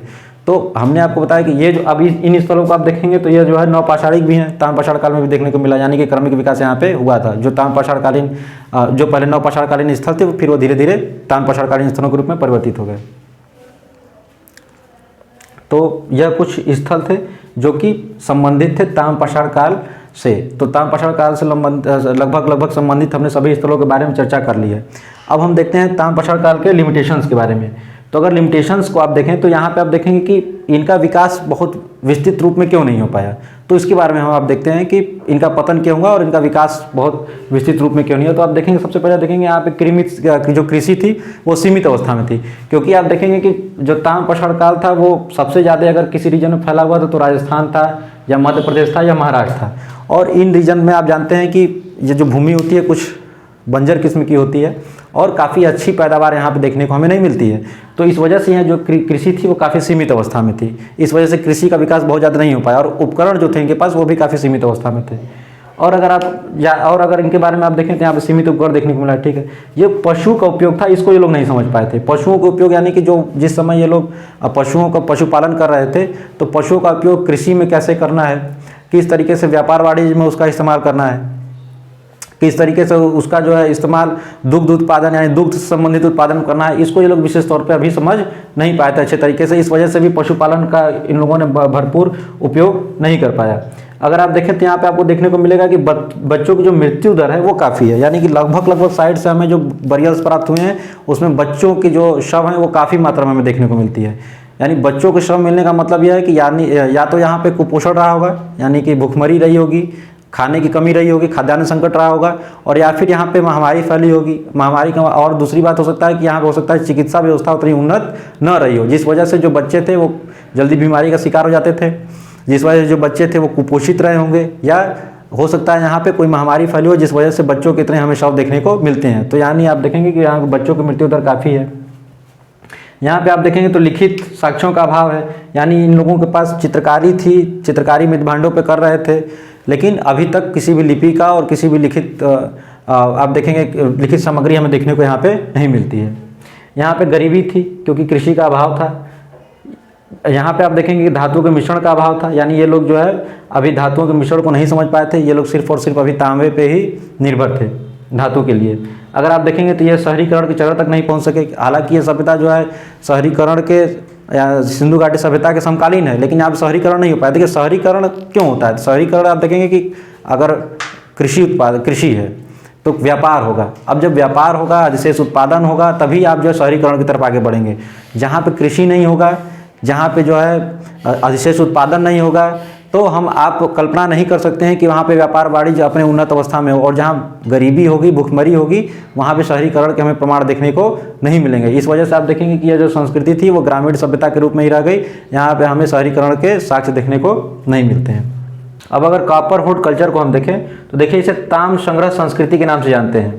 तो हमने आपको बताया कि ये जो अभी इन स्थलों को आप देखेंगे तो ये जो है नवपाषाणिक भी हैं, ताम्रपाषाण काल में भी देखने को मिला, यानी कि क्रमिक विकास यहाँ पे हुआ था। जो ताम्रपाषाणकालीन जो पहले नवपाषाणकालीन स्थल थे फिर वो धीरे धीरे ताम्रपाषाणकालीन स्थलों के रूप में परिवर्तित हो गए। तो यह कुछ स्थल थे जो कि संबंधित थे ताम्रपाषाण काल से। तो ताम्रपाषाण काल से लगभग संबंधित हमने सभी स्थलों के बारे में चर्चा कर ली है। अब हम देखते हैं ताम्रपाषाण काल के लिमिटेशंस के बारे में। तो अगर लिमिटेशंस को आप देखें तो यहाँ पे आप देखेंगे कि इनका विकास बहुत विस्तृत रूप में क्यों नहीं हो पाया। तो इसके बारे में हम आप देखते हैं कि इनका पतन क्यों हुआ और इनका विकास बहुत विस्तृत रूप में क्यों नहीं हुआ। तो आप देखेंगे, सबसे पहले देखेंगे यहाँ पे जो कृषि थी वो सीमित अवस्था में थी, क्योंकि आप देखेंगे कि जो ताम्रपाषाण काल था वो सबसे ज़्यादा अगर किसी रीजन में फैला हुआ था तो राजस्थान था या मध्य प्रदेश था या महाराष्ट्र था। और इन रीजन में आप जानते हैं कि ये जो भूमि होती है कुछ बंजर किस्म की होती है और काफ़ी अच्छी पैदावार यहाँ पे देखने को हमें नहीं मिलती है। तो इस वजह से यहाँ जो कृषि थी वो काफ़ी सीमित अवस्था में थी। इस वजह से कृषि का विकास बहुत ज़्यादा नहीं हो पाया और उपकरण जो थे इनके पास वो भी काफ़ी सीमित अवस्था में थे। और अगर इनके बारे में आप देखें तो यहाँ पे सीमित उपकरण देखने को मिला। ठीक है, ये पशु का उपयोग था, इसको ये लोग नहीं समझ पाए थे। पशुओं का उपयोग यानी कि जो जिस समय ये लोग पशुओं का पशुपालन कर रहे थे तो पशुओं का उपयोग कृषि में कैसे करना है, किस तरीके से व्यापार वाणिज्य में उसका इस्तेमाल करना है, किस तरीके से उसका जो है इस्तेमाल दुग्ध उत्पादन यानी दुग्ध संबंधित उत्पादन करना है, इसको ये लोग विशेष तौर पे अभी समझ नहीं पाए थे अच्छे तरीके से। इस वजह से भी पशुपालन का इन लोगों ने भरपूर उपयोग नहीं कर पाया। अगर आप देखें तो यहाँ पे आपको देखने को मिलेगा कि बच्चों की जो मृत्यु दर है वो काफ़ी है, यानी कि लगभग साइड से हमें जो बरियल्स प्राप्त हुए हैं उसमें बच्चों के जो शव हैं वो काफ़ी मात्रा में हमें देखने को मिलती है। यानी बच्चों के शव मिलने का मतलब यह है कि या तो यहाँ पे कुपोषण रहा होगा, यानी कि भूखमरी रही होगी, खाने की कमी रही होगी, खाद्यान्न संकट रहा होगा, और या फिर यहाँ पे महामारी फैली होगी। महामारी का और दूसरी बात हो सकता है कि यहाँ पे हो सकता है चिकित्सा व्यवस्था उतनी उन्नत न रही हो, जिस वजह से जो बच्चे थे वो जल्दी बीमारी का शिकार हो जाते थे, जिस वजह से जो बच्चे थे वो कुपोषित रहे होंगे, या हो सकता है यहाँ पे कोई महामारी फैली हो जिस वजह से बच्चों के इतने हमें शव देखने को मिलते हैं। तो यानी आप देखेंगे कि यहाँ बच्चों की मृत्यु दर काफ़ी है। यहाँ पे आप देखेंगे तो लिखित साक्ष्यों का अभाव है, यानी इन लोगों के पास चित्रकारी थी, चित्रकारी मृदभांडों पे कर रहे थे, लेकिन अभी तक किसी भी लिपि का और किसी भी लिखित आप देखेंगे लिखित सामग्री हमें देखने को यहाँ पे नहीं मिलती है। यहाँ पे गरीबी थी क्योंकि कृषि का अभाव था। यहाँ पे आप देखेंगे कि धातु के मिश्रण का अभाव था, यानी ये लोग जो है अभी धातुओं के मिश्रण को नहीं समझ पाए थे। ये लोग सिर्फ और सिर्फ अभी तांबे पे ही निर्भर थे धातु के लिए। अगर आप देखेंगे तो ये शहरीकरण की जगह तक नहीं पहुँच सके। हालांकि ये सभ्यता जो है शहरीकरण के या सिंधु घाटी सभ्यता के समकालीन है, लेकिन यहाँ शहरीकरण नहीं हो पाया। देखिए शहरीकरण क्यों होता है? शहरीकरण आप देखेंगे कि अगर कृषि है तो व्यापार होगा। अब जब व्यापार होगा, विशेष उत्पादन होगा, तभी आप जो है शहरीकरण की तरफ आगे बढ़ेंगे। जहाँ पे कृषि नहीं होगा, जहाँ पे जो है अधिशेष उत्पादन नहीं होगा, तो हम आप कल्पना नहीं कर सकते हैं कि वहाँ पे व्यापार वाणिज्य अपने उन्नत अवस्था में हो। और जहाँ गरीबी होगी, भूखमरी होगी, वहाँ पे शहरीकरण के हमें प्रमाण देखने को नहीं मिलेंगे। इस वजह से आप देखेंगे कि यह जो संस्कृति थी वो ग्रामीण सभ्यता के रूप में ही रह गई। यहाँ पे हमें शहरीकरण के साक्ष्य देखने को नहीं मिलते हैं। अब अगर कॉपरवुड कल्चर को हम देखें तो देखिए इसे ताम्र संग्रह संस्कृति के नाम से जानते हैं।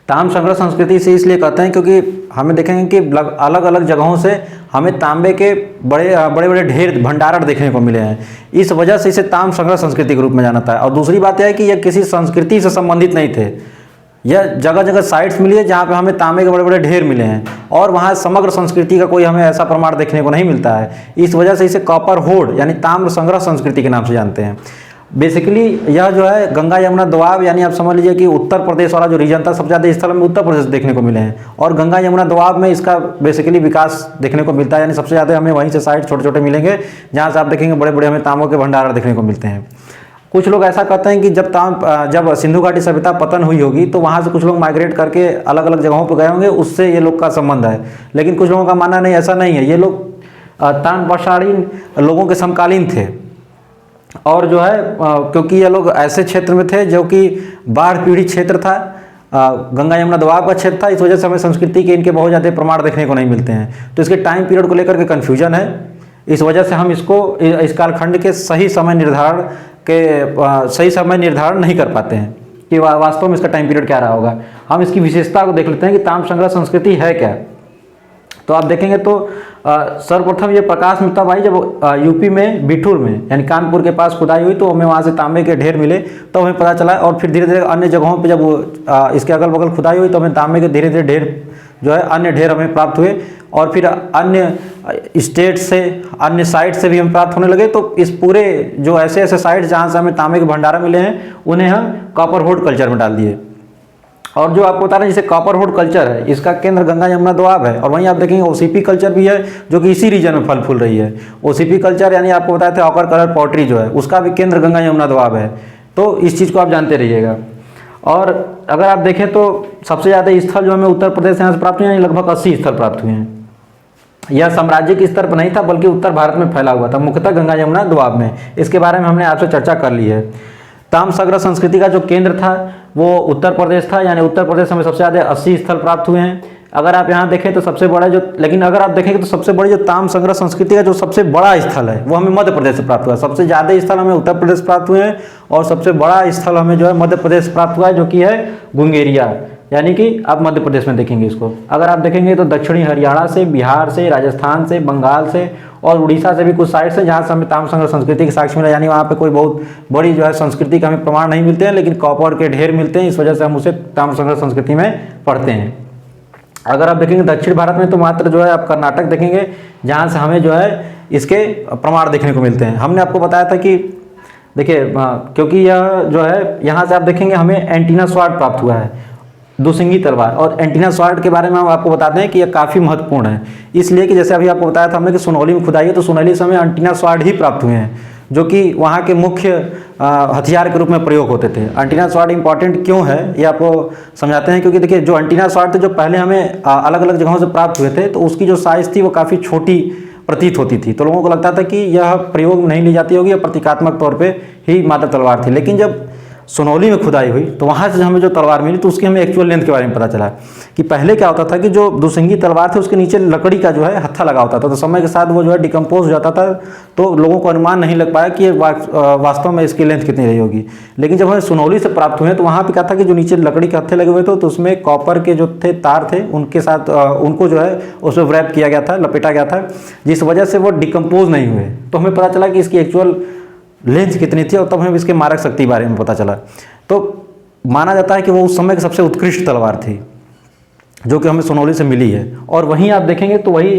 ताम्र संग्रह संस्कृति से इसलिए कहते हैं क्योंकि हमें देखेंगे कि अलग अलग जगहों से हमें तांबे के बड़े ढेर भंडारण देखने को मिले हैं। इस वजह से इसे ताम्र संग्रह संस्कृति के रूप में जाना था। और दूसरी बात यह है कि यह किसी संस्कृति से संबंधित नहीं थे। यह जगह जगह साइट्स मिली है जहाँ पे हमें तांबे के बड़े ढेर मिले हैं, और वहाँ समग्र संस्कृति का कोई हमें ऐसा प्रमाण देखने को नहीं मिलता है। इस वजह से इसे कॉपरवुड यानी ताम्र संग्रह संस्कृति के नाम से जानते हैं। बेसिकली यह जो है गंगा यमुना दोआब, यानी आप समझ लीजिए कि उत्तर प्रदेश वाला जो रीजन था सबसे ज़्यादा स्थल में उत्तर प्रदेश देखने को मिले हैं, और गंगा यमुना दोआब में इसका बेसिकली विकास देखने को मिलता है। यानी सबसे ज़्यादा हमें वहीं से साइट छोटे छोटे मिलेंगे जहाँ से आप देखेंगे बड़े बड़े हमें तांबों के भंडारण देखने को मिलते हैं। कुछ लोग ऐसा कहते हैं कि जब सिंधु घाटी सभ्यता पतन हुई होगी तो वहाँ से कुछ लोग माइग्रेट करके अलग अलग जगहों पर गए होंगे, उससे ये लोग का संबंध है। लेकिन कुछ लोगों का मानना नहीं, ऐसा नहीं है। ये लोग ताम्रपाषाणीन लोगों के समकालीन थे, और जो है क्योंकि ये लोग ऐसे क्षेत्र में थे जो कि बाढ़ पीड़ित क्षेत्र था, गंगा यमुना दोआब का क्षेत्र था। इस वजह से हमें संस्कृति के इनके बहुत ज़्यादा प्रमाण देखने को नहीं मिलते हैं। तो इसके टाइम पीरियड को लेकर के कन्फ्यूजन है। इस वजह से हम इस कालखंड के सही समय निर्धारण नहीं कर पाते हैं कि वास्तव में इसका टाइम पीरियड क्या रहा होगा। हम इसकी विशेषता को देख लेते हैं कि ताम्र संग्रह संस्कृति है क्या। तो आप देखेंगे तो सर्वप्रथम ये प्रकाश में तब आई जब यूपी में बिठूर में यानी कानपुर के पास खुदाई हुई, तो हमें वहाँ से तांबे के ढेर मिले, तो हमें पता चला। और फिर धीरे धीरे अन्य जगहों पे जब इसके अगल बगल खुदाई हुई तो हमें तांबे के धीरे धीरे ढेर जो है अन्य ढेर हमें प्राप्त हुए, और फिर अन्य स्टेट से अन्य साइट से भी हमें प्राप्त होने लगे। तो इस पूरे जो ऐसे साइट जहाँ से हमें तांबे के भंडारण मिले हैं उन्हें हम कॉपरवुड कल्चर में डाल दिए। और जो आपको बता रहे हैं जैसे कॉपरवुड कल्चर है, इसका केंद्र गंगा यमुना दोआब है। और वहीं आप देखेंगे ओसीपी कल्चर भी है जो कि इसी रीजन में फल फूल रही है। ओसीपी कल्चर यानी आपको बताए थे ऑकर कलर पॉटरी जो है, उसका भी केंद्र गंगा यमुना दोआब है। तो इस चीज़ को आप जानते रहिएगा। और अगर आप देखें तो सबसे ज़्यादा स्थल जो हमें उत्तर प्रदेश यहाँ से प्राप्त हुए हैं, लगभग 80 स्थल प्राप्त हुए हैं। यह साम्राज्य के स्तर पर नहीं था बल्कि उत्तर भारत में फैला हुआ था, मुख्यतः गंगा यमुना दोआब में। इसके बारे में हमने आपसे चर्चा कर ली है। ताम्रसंग्रह संस्कृति का जो केंद्र था वो उत्तर प्रदेश था, यानी उत्तर प्रदेश में सबसे ज़्यादा 80 स्थल प्राप्त हुए हैं। अगर आप यहाँ देखें तो सबसे बड़ा जो, लेकिन अगर आप देखेंगे तो सबसे बड़ी जो ताम्रसंग्रह संस्कृति का जो सबसे बड़ा स्थल है वो हमें मध्य प्रदेश से प्राप्त हुआ है। सबसे ज़्यादा स्थल हमें उत्तर प्रदेश प्राप्त हुए हैं और सबसे बड़ा स्थल हमें जो है मध्य प्रदेश प्राप्त हुआ है, जो कि है गुंगेरिया, यानी कि आप मध्य प्रदेश में देखेंगे इसको। अगर आप देखेंगे तो दक्षिणी हरियाणा से, बिहार से, राजस्थान से, बंगाल से और उड़ीसा से भी कुछ साइड से जहाँ से हमें ताम्रसंग्रह संस्कृति के साक्ष्य मिला, यानी वहाँ पे कोई बहुत बड़ी जो है संस्कृति का हमें प्रमाण नहीं मिलते हैं, लेकिन कॉपर के ढेर मिलते हैं। इस वजह से हम उसे ताम्रसंग्रह संस्कृति में पढ़ते हैं। अगर आप देखेंगे दक्षिण भारत में तो मात्र जो है आप कर्नाटक देखेंगे जहाँ से हमें जो है इसके प्रमाण देखने को मिलते हैं। हमने आपको बताया था कि देखिए क्योंकि यह जो है यहाँ से आप देखेंगे हमें एंटीना स्वॉर्ड प्राप्त हुआ है, दुसिंगी तलवार। और एंटीना स्वॉर्ड के बारे में हम आपको बताते हैं कि यह काफ़ी महत्वपूर्ण है, इसलिए कि जैसे अभी आपको बताया था हमने कि सुनौली में खुदाई है तो सुनौली से हमें एंटीना स्वॉर्ड ही प्राप्त हुए हैं, जो कि वहाँ के मुख्य हथियार के रूप में प्रयोग होते थे। एंटीना स्वॉर्ड इंपॉर्टेंट क्यों है ये आपको समझाते हैं, क्योंकि देखिए जो एंटीना स्वॉर्ड थे जो पहले हमें अलग अलग जगहों से प्राप्त हुए थे तो उसकी जो साइज़ थी वो काफ़ी छोटी प्रतीत होती थी, तो लोगों को लगता था कि यह प्रयोग नहीं ली जाती होगी, यह प्रतीकात्मक तौर पे ही मात्र तलवार थी। लेकिन जब सुनौली में खुदाई हुई तो वहाँ से हमें जो तलवार मिली तो उसकी हमें एक्चुअल लेंथ के बारे में पता चला कि पहले क्या होता था कि जो दुसिंगी तलवार थी उसके नीचे लकड़ी का जो है हत्था लगा होता था, तो समय के साथ वो जो है डिकम्पोज हो जाता था, तो लोगों को अनुमान नहीं लग पाया कि वास्तव में इसकी लेंथ कितनी रही होगी। लेकिन जब हमें सुनौली से प्राप्त हुए तो वहाँ पर क्या था कि जो नीचे लकड़ी के हत्थे लगे हुए थे तो उसमें कॉपर के जो थे तार थे उनके साथ उनको जो है उसमें व्रैप किया गया था, लपेटा गया था, जिस वजह से वो डिकम्पोज नहीं हुए। तो हमें पता चला कि इसकी एक्चुअल लेंथ कितनी थी और तब हमें इसके मारक शक्ति के बारे में पता चला। तो माना जाता है कि वो उस समय की सबसे उत्कृष्ट तलवार थी जो कि हमें सुनौली से मिली है। और वहीं आप देखेंगे तो वही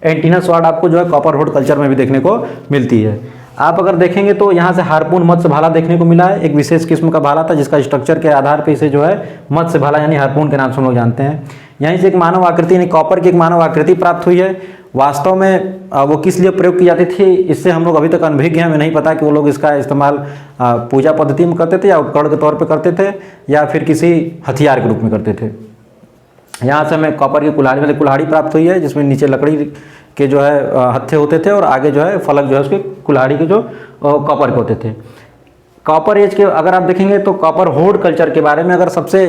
एंटीना स्वॉर्ड आपको जो है कॉपर रोड कल्चर में भी देखने को मिलती है। आप अगर देखेंगे तो यहाँ से हार्पून मत्स्य भाला देखने को मिला है, एक विशेष किस्म का भाला था जिसका स्ट्रक्चर के आधार पर इसे जो है मत्स्य भाला यानी हार्पून के नाम से हम लोग जानते हैं। यहीं से एक मानव आकृति यानी कॉपर की एक मानव आकृति प्राप्त हुई है। वास्तव में वो किस लिए प्रयोग की जाती थी इससे हम लोग अभी तक अनभिज्ञ हैं, हमें नहीं पता कि वो लोग इसका इस्तेमाल पूजा पद्धति में करते थे या उपकरण के तौर पे करते थे या फिर किसी हथियार के रूप में करते थे। यहाँ से हमें कॉपर की कुल्हाड़ी मतलब कुल्हाड़ी प्राप्त हुई है जिसमें नीचे लकड़ी के जो है हत्थे होते थे और आगे जो है फलक जो है उसके कुल्हाड़ी के जो कॉपर के होते थे। कॉपर एज के अगर आप देखेंगे तो कॉपर होड कल्चर के बारे में अगर सबसे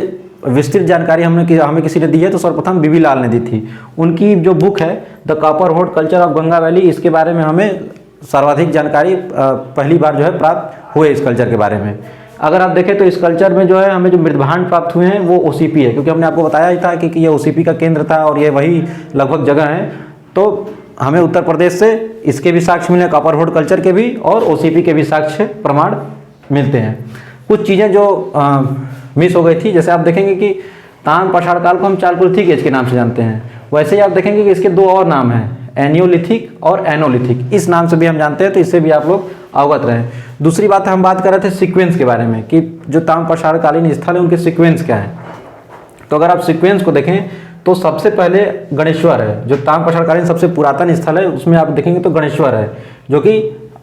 विस्तृत जानकारी हमें किसी ने दी है तो सर्वप्रथम बीबी लाल ने दी थी। उनकी जो बुक है द कॉपर होड कल्चर ऑफ गंगा वैली, इसके बारे में हमें सर्वाधिक जानकारी पहली बार जो है प्राप्त हुए इस कल्चर के बारे में। अगर आप देखें तो इस कल्चर में जो है हमें जो मृदभांड प्राप्त हुए हैं वो ओसीपी है, क्योंकि हमने आपको बताया ही था कि ये ओसीपी का केंद्र था और ये वही लगभग जगह है। तो हमें उत्तर प्रदेश से इसके भी साक्ष्य मिले, कॉपर होड कल्चर के भी और ओसीपी के भी साक्ष्य प्रमाण मिलते हैं। कुछ चीज़ें जो मिस हो गई थी, जैसे आप देखेंगे कि ताम्र पाषाण काल को हम चालकुलिथिक एज के नाम से जानते हैं, वैसे ही आप देखेंगे कि इसके दो और नाम हैं, एनियोलिथिक और एनोलिथिक, इस नाम से भी हम जानते हैं, तो इससे भी आप लोग अवगत रहें। दूसरी बात हम बात कर रहे थे सीक्वेंस के बारे में कि जो ताम्र पाषाण कालीन स्थल है उनके सीक्वेंस क्या है। तो अगर आप सीक्वेंस को देखें तो सबसे पहले गणेश्वर है, जो ताम्र पाषाण कालीन सबसे पुरातन स्थल है उसमें आप देखेंगे तो गणेश्वर है जो कि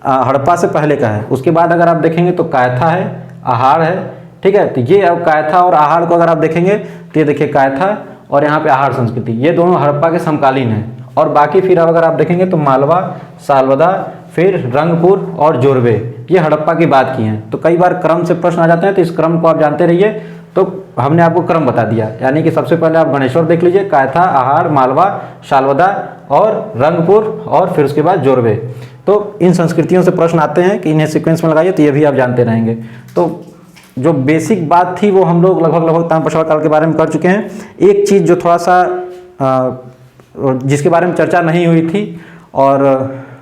हड़प्पा से पहले का है। उसके बाद अगर आप देखेंगे तो कायथा है, आहार है, ठीक है। तो ये अब कायथा और आहार को अगर आप देखेंगे तो ये देखिए कायथा और यहाँ पे आहार संस्कृति, ये दोनों हड़प्पा के समकालीन हैं। और बाकी फिर अगर आप देखेंगे तो मालवा, सालवदा, फिर रंगपुर और जोरवे ये हड़प्पा की बात की हैं। तो कई बार क्रम से प्रश्न आ जाते हैं, तो इस क्रम को आप जानते रहिए। तो हमने आपको क्रम बता दिया, यानी कि सबसे पहले आप गणेश्वर देख लीजिए, कायथा, आहार, मालवा, सालवदा और रंगपुर और फिर उसके बाद जोरवे। तो इन संस्कृतियों से प्रश्न आते हैं कि इन्हें सीक्वेंस में लगाइए, तो ये भी आप जानते रहेंगे। तो जो बेसिक बात थी वो हम लोग लगभग ताम्र पाषाण काल के बारे में कर चुके हैं। एक चीज़ जो थोड़ा सा जिसके बारे में चर्चा नहीं हुई थी और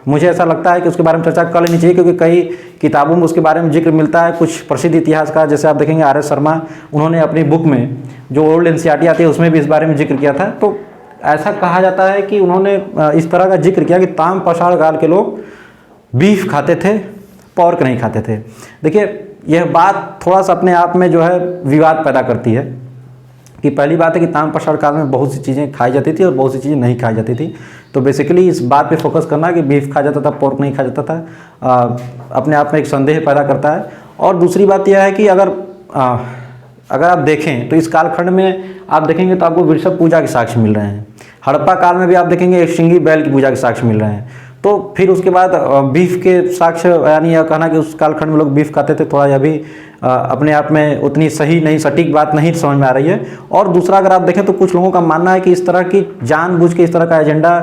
मुझे ऐसा लगता है कि उसके बारे में चर्चा कर लेनी चाहिए, क्योंकि कई किताबों में उसके बारे में जिक्र मिलता है। कुछ प्रसिद्ध इतिहासकार जैसे आप देखेंगे आर एस शर्मा, उन्होंने अपनी बुक में जो ओल्ड एनसीईआरटी आती है उसमें भी इस बारे में जिक्र किया था। तो ऐसा कहा जाता है कि उन्होंने इस तरह का जिक्र किया कि ताम्र पाषाण काल के लोग बीफ खाते थे, पॉर्क नहीं खाते थे। देखिए यह बात थोड़ा सा अपने आप में जो है विवाद पैदा करती है कि पहली बात है कि ताम्र पाषाण काल में बहुत सी चीज़ें खाई जाती थी और बहुत सी चीज़ें नहीं खाई जाती थी। तो बेसिकली इस बात पे फोकस करना कि बीफ खा जाता था, पोर्क नहीं खा जाता था, अपने आप में एक संदेह पैदा करता है। और दूसरी बात यह है कि अगर अगर आप देखें तो इस कालखंड में आप देखेंगे तो आपको वृषभ पूजा के साक्ष्य मिल रहे हैं। हड़प्पा काल में भी आप देखेंगे एक श्रृंगी बैल की पूजा के साक्ष्य मिल रहे हैं। तो फिर उसके बाद बीफ के साक्ष्य, यानी यह कहना कि उस कालखंड में लोग बीफ खाते थे, थोड़ा यह भी अपने आप में उतनी सही नहीं, सटीक बात नहीं समझ में आ रही है। और दूसरा अगर आप देखें तो कुछ लोगों का मानना है कि इस तरह की जानबूझ के इस तरह का एजेंडा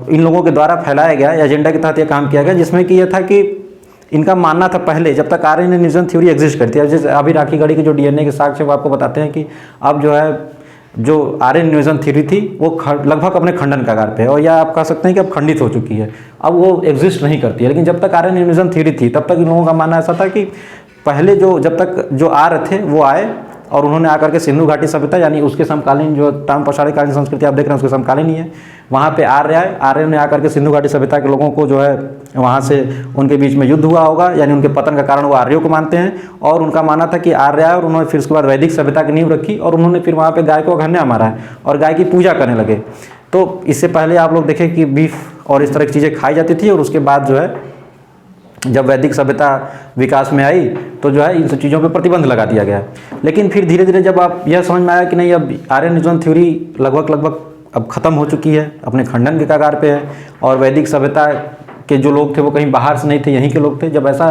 इन लोगों के द्वारा फैलाया गया, एजेंडा के तहत यह काम किया गया, जिसमें कि यह था कि इनका मानना था पहले जब तक आरएनए न्यूट्रॉन थ्योरी एग्जिस्ट करती है, जैसे अभी राखी गढ़ी के जो डीएनए के साक्ष्य वो आपको बताते हैं कि अब जो है जो आरएनए न्यूट्रॉन थ्योरी थी वो लगभग अपने खंडन कगार पे है, और या आप कह सकते हैं कि अब खंडित हो चुकी है, अब वो एग्जिस्ट नहीं करती है। लेकिन जब तक आरएनए न्यूट्रॉन थ्योरी थी तब तक इन लोगों का मानना ऐसा था कि पहले जब तक जो आर्य थे वो आए और उन्होंने आकर के सिंधु घाटी सभ्यता, यानी उसके समकालीन जो ताम्रपाषाणी कालीन संस्कृति आप देख रहे हैं उसके समकालीन ही है, वहाँ पे आर्य आए, आर्य ने आकर के सिंधु घाटी सभ्यता के लोगों को जो है वहाँ से उनके बीच में युद्ध हुआ होगा, यानी उनके पतन का कारण वो आर्यों को मानते हैं। और उनका मानना था कि आर्य आए और उन्होंने फिर उसके बाद वैदिक सभ्यता की नींव रखी और उन्होंने फिर वहाँ पर गाय को अघन्या मारा है और गाय की पूजा करने लगे। तो इससे पहले आप लोग देखें कि बीफ और इस तरह की चीज़ें खाई जाती थी, और उसके बाद जो है जब वैदिक सभ्यता विकास में आई तो जो है इन सब चीज़ों पे प्रतिबंध लगा दिया गया। लेकिन फिर धीरे धीरे जब आप यह समझ में आया कि नहीं अब आर्यन न्यूट्रॉन थ्योरी लगभग अब ख़त्म हो चुकी है, अपने खंडन के कगार पे है, और वैदिक सभ्यता के जो लोग थे वो कहीं बाहर से नहीं थे, यहीं के लोग थे, जब ऐसा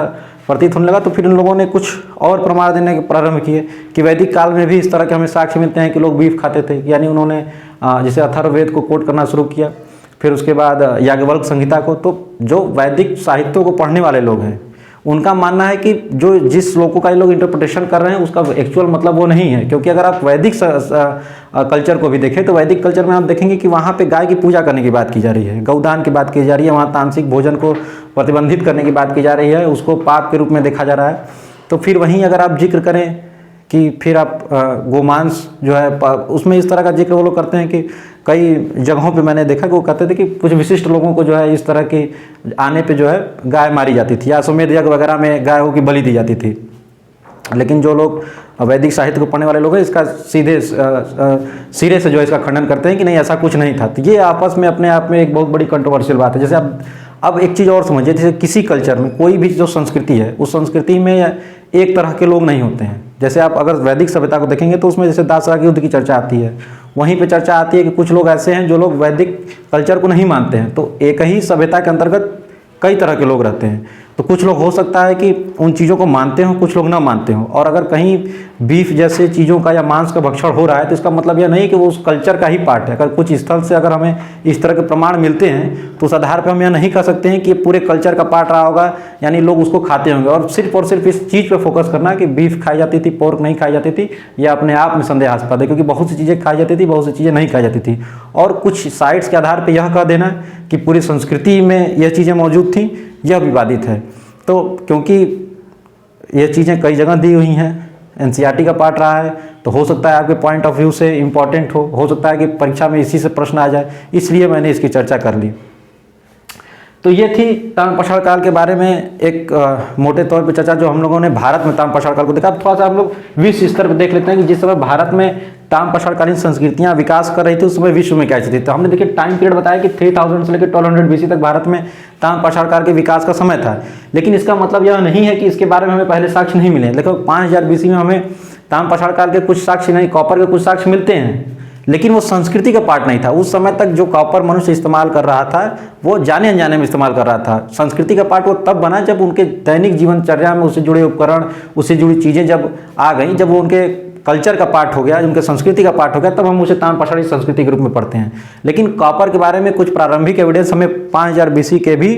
प्रतीत होने लगा तो फिर इन लोगों ने कुछ और प्रमाण देने के प्रारंभ किए कि वैदिक काल में भी इस तरह के हमें साक्ष्य मिलते हैं कि लोग बीफ खाते थे। यानी उन्होंने जैसे अथर्ववेद को कोट करना शुरू किया, फिर उसके बाद याज्ञवल्क्य संहिता को। तो जो वैदिक साहित्यों को पढ़ने वाले लोग हैं उनका मानना है कि जो जिस श्लोकों का ये लोग इंटरप्रिटेशन कर रहे हैं उसका एक्चुअल मतलब वो नहीं है, क्योंकि अगर आप वैदिक कल्चर को भी देखें तो वैदिक कल्चर में आप देखेंगे कि वहाँ पे गाय की पूजा करने की बात की जा रही है, गौदान की बात की जा रही है, वहाँ तामसिक भोजन को प्रतिबंधित करने की बात की जा रही है, उसको पाप के रूप में देखा जा रहा है। तो फिर वहीं अगर आप जिक्र करें कि फिर आप गोमांस जो है उसमें इस तरह का जिक्र वो लोग करते हैं कि कई जगहों पे मैंने देखा कि वो कहते थे कि कुछ विशिष्ट लोगों को जो है इस तरह के आने पे जो है गाय मारी जाती थी, या अश्वमेध यज्ञ वगैरह में गायों की बलि दी जाती थी। लेकिन जो लोग वैदिक साहित्य को पढ़ने वाले लोग हैं इसका सीधे सिरे से जो है इसका खंडन करते हैं कि नहीं ऐसा कुछ नहीं था। तो ये आपस में अपने आप में एक बहुत बड़ी कंट्रोवर्शियल बात है। जैसे अब एक चीज़ और समझिए, जैसे किसी कल्चर में कोई भी जो संस्कृति है उस संस्कृति में एक तरह के लोग नहीं होते हैं। जैसे आप अगर वैदिक सभ्यता को देखेंगे तो उसमें जैसे दासरा के युद्ध की चर्चा आती है, वहीं पे चर्चा आती है कि कुछ लोग ऐसे हैं जो लोग वैदिक कल्चर को नहीं मानते हैं। तो एक ही सभ्यता के अंतर्गत कई तरह के लोग रहते हैं। तो कुछ लोग हो सकता है कि उन चीज़ों को मानते हों, कुछ लोग ना मानते हों। और अगर कहीं बीफ जैसे चीज़ों का या मांस का भक्षण हो रहा है तो इसका मतलब यह नहीं कि वो उस कल्चर का ही पार्ट है। अगर कुछ स्थल से अगर हमें इस तरह के प्रमाण मिलते हैं तो उस आधार पर हम यह नहीं कह सकते हैं कि ये पूरे कल्चर का पार्ट रहा होगा, यानी लोग उसको खाते होंगे। और सिर्फ इस चीज़ पर फोकस करना कि बीफ खाई जाती थी, पोर्क नहीं खाई जाती थी, यह अपने आप में संदेहास्पद है, क्योंकि बहुत सी चीज़ें खाई जाती थी, बहुत सी चीज़ें नहीं खाई जाती थी। और कुछ साइट्स के आधार पर यह कह देना कि पूरी संस्कृति में यह चीज़ें मौजूद थी, यह विवादित है। तो क्योंकि ये चीज़ें कई जगह दी हुई हैं, एनसीईआरटी का पार्ट रहा है, तो हो सकता है आपके पॉइंट ऑफ व्यू से इम्पॉर्टेंट हो सकता है कि परीक्षा में इसी से प्रश्न आ जाए, इसलिए मैंने इसकी चर्चा कर ली। तो ये थी ताम्रपाषाण काल के बारे में एक मोटे तौर पे चर्चा जो हम लोगों ने भारत में ताम्रपाषाण काल को देखा। अब थोड़ा सा हम लोग विश्व स्तर पर देख लेते हैं कि जिस समय भारत में ताम्रपाषाणकालीन संस्कृतियां विकास कर रही थी उस समय विश्व में क्या स्थिति थी। तो हमने देखिए टाइम पीरियड बताया कि 3000 से लेकर 1200 BC तक भारत में ताम्रपाषाण काल के विकास का समय था। लेकिन इसका मतलब यह नहीं है कि इसके बारे में हमें पहले साक्ष्य नहीं मिले। देखो 5000 BC में हमें ताम्रपाषाण काल के कुछ साक्ष्य नहीं, कॉपर के कुछ साक्ष्य मिलते हैं, लेकिन वो संस्कृति का पार्ट नहीं था। उस समय तक जो कॉपर मनुष्य इस्तेमाल कर रहा था वो जाने अनजाने में इस्तेमाल कर रहा था। संस्कृति का पार्ट वो तब बना जब उनके दैनिक जीवनचर्या में उससे जुड़े उपकरण, उससे जुड़ी चीज़ें जब आ गई, जब वो उनके कल्चर का पार्ट हो गया, उनके संस्कृति का पार्ट हो गया, तब हम उसे ताम्रपाषाणी संस्कृति के रूप में पढ़ते हैं। लेकिन कॉपर के बारे में कुछ प्रारंभिक एविडेंस हमें 5000 BC के भी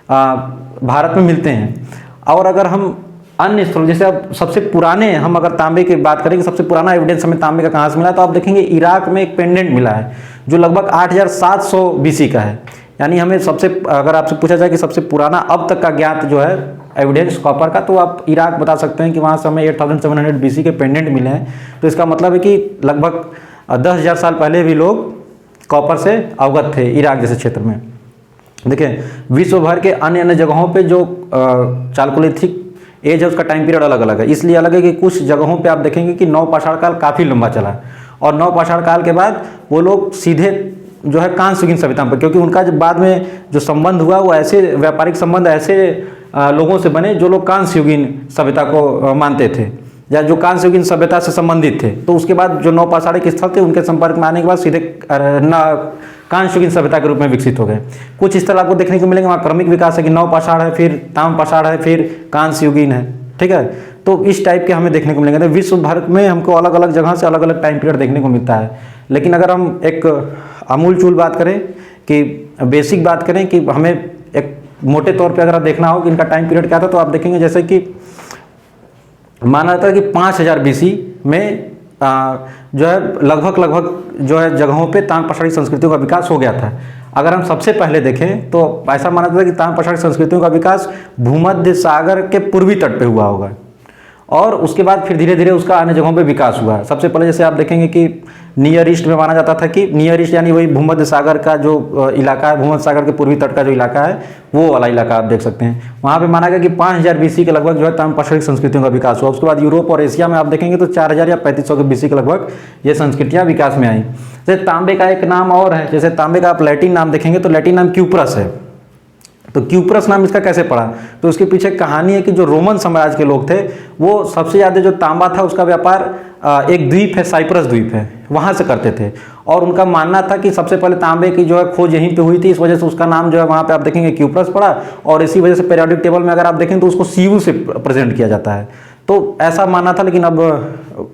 भारत में मिलते हैं। और अगर हम अन्य स्थलों जैसे अब सबसे पुराने हम अगर तांबे की बात करें कि सबसे पुराना एविडेंस हमें तांबे का कहाँ से मिला, तो आप देखेंगे इराक में एक पेंडेंट मिला है जो लगभग 8700 BC का है। यानी हमें अगर आपसे पूछा जाए कि सबसे पुराना अब तक का ज्ञात जो है एविडेंस कॉपर का, तो आप इराक बता सकते हैं कि वहाँ से हमें 8700 BC के पेंडेंट मिले हैं। तो इसका मतलब है कि लगभग 10,000 साल पहले भी लोग कॉपर से अवगत थे इराक जैसे क्षेत्र में। देखिए विश्व भर के अन्य जगहों पे जो चालकोलिथिक एज है उसका टाइम पीरियड अलग अलग है। इसलिए अलग है कि कुछ जगहों पे आप देखेंगे कि नवपाषाण काल काफ़ी लंबा चला, और नवपाषाण काल के बाद वो लोग सीधे जो है कांस्ययुगीन सभ्यता पर, क्योंकि उनका जब बाद में जो संबंध हुआ वो ऐसे व्यापारिक संबंध ऐसे लोगों से बने जो लोग कांस्ययुगीन सभ्यता को मानते थे। या जो कांस्य युगीन सभ्यता से संबंधित थे। तो उसके बाद जो नवपाषाणिक स्थल थे उनके संपर्क में आने के बाद सीधे कांस्य युगीन सभ्यता के रूप में विकसित हो गए। कुछ स्थल आपको देखने को मिलेंगे वहाँ क्रमिक विकास है कि नवपाषाण है, फिर ताम्रपाषाण है, फिर कांस्य युगीन है, ठीक है। तो इस टाइप के हमें देखने को मिलेंगे। तो विश्व भर में हमको अलग अलग जगह से अलग अलग टाइम पीरियड देखने को मिलता है। लेकिन अगर हम एक अमूल चूल बात करें कि बेसिक बात करें कि हमें एक मोटे तौर पे अगर आप देखना हो कि इनका टाइम पीरियड क्या था, तो आप देखेंगे जैसे कि माना जाता है कि 5000 BC में जो है लगभग जो है जगहों पे ताम्रपाषाणिक संस्कृतियों का विकास हो गया था। अगर हम सबसे पहले देखें तो ऐसा माना जाता है कि ताम्रपाषाणिक संस्कृतियों का विकास भूमध्य सागर के पूर्वी तट पे हुआ होगा और उसके बाद फिर धीरे धीरे उसका अन्य जगहों पे विकास हुआ। सबसे पहले जैसे आप देखेंगे कि नियर ईस्ट में माना जाता था कि नियर ईस्ट यानी वही भूमध्य सागर का जो इलाका है, भूमध्य सागर के पूर्वी तट का जो इलाका है वो वाला इलाका आप देख सकते हैं। वहाँ पे माना गया कि 5000 BC के लगभग जो है ताम्रपाषाणिक संस्कृतियों का विकास हुआ। उसके बाद यूरोप और एशिया में आप देखेंगे तो 4000 या 3500 BC के लगभग ये संस्कृतियाँ विकास में आई। जैसे तांबे का एक नाम और है, जैसे तांबे का आप लैटिन नाम देखेंगे तो लैटिन नाम क्यूप्रस है। तो क्यूप्रस नाम इसका कैसे पड़ा, तो उसके पीछे कहानी है कि जो रोमन साम्राज्य के लोग थे वो सबसे ज़्यादा जो तांबा था उसका व्यापार एक द्वीप है, साइप्रस द्वीप है, वहाँ से करते थे। और उनका मानना था कि सबसे पहले तांबे की जो है खोज यहीं पे हुई थी, इस वजह से उसका नाम जो है वहाँ पे आप देखेंगे क्यूप्रस पड़ा। और इसी वजह से पीरियोडिक टेबल में अगर आप देखें तो उसको सीयू से प्रेजेंट किया जाता है। तो ऐसा मानना था, लेकिन अब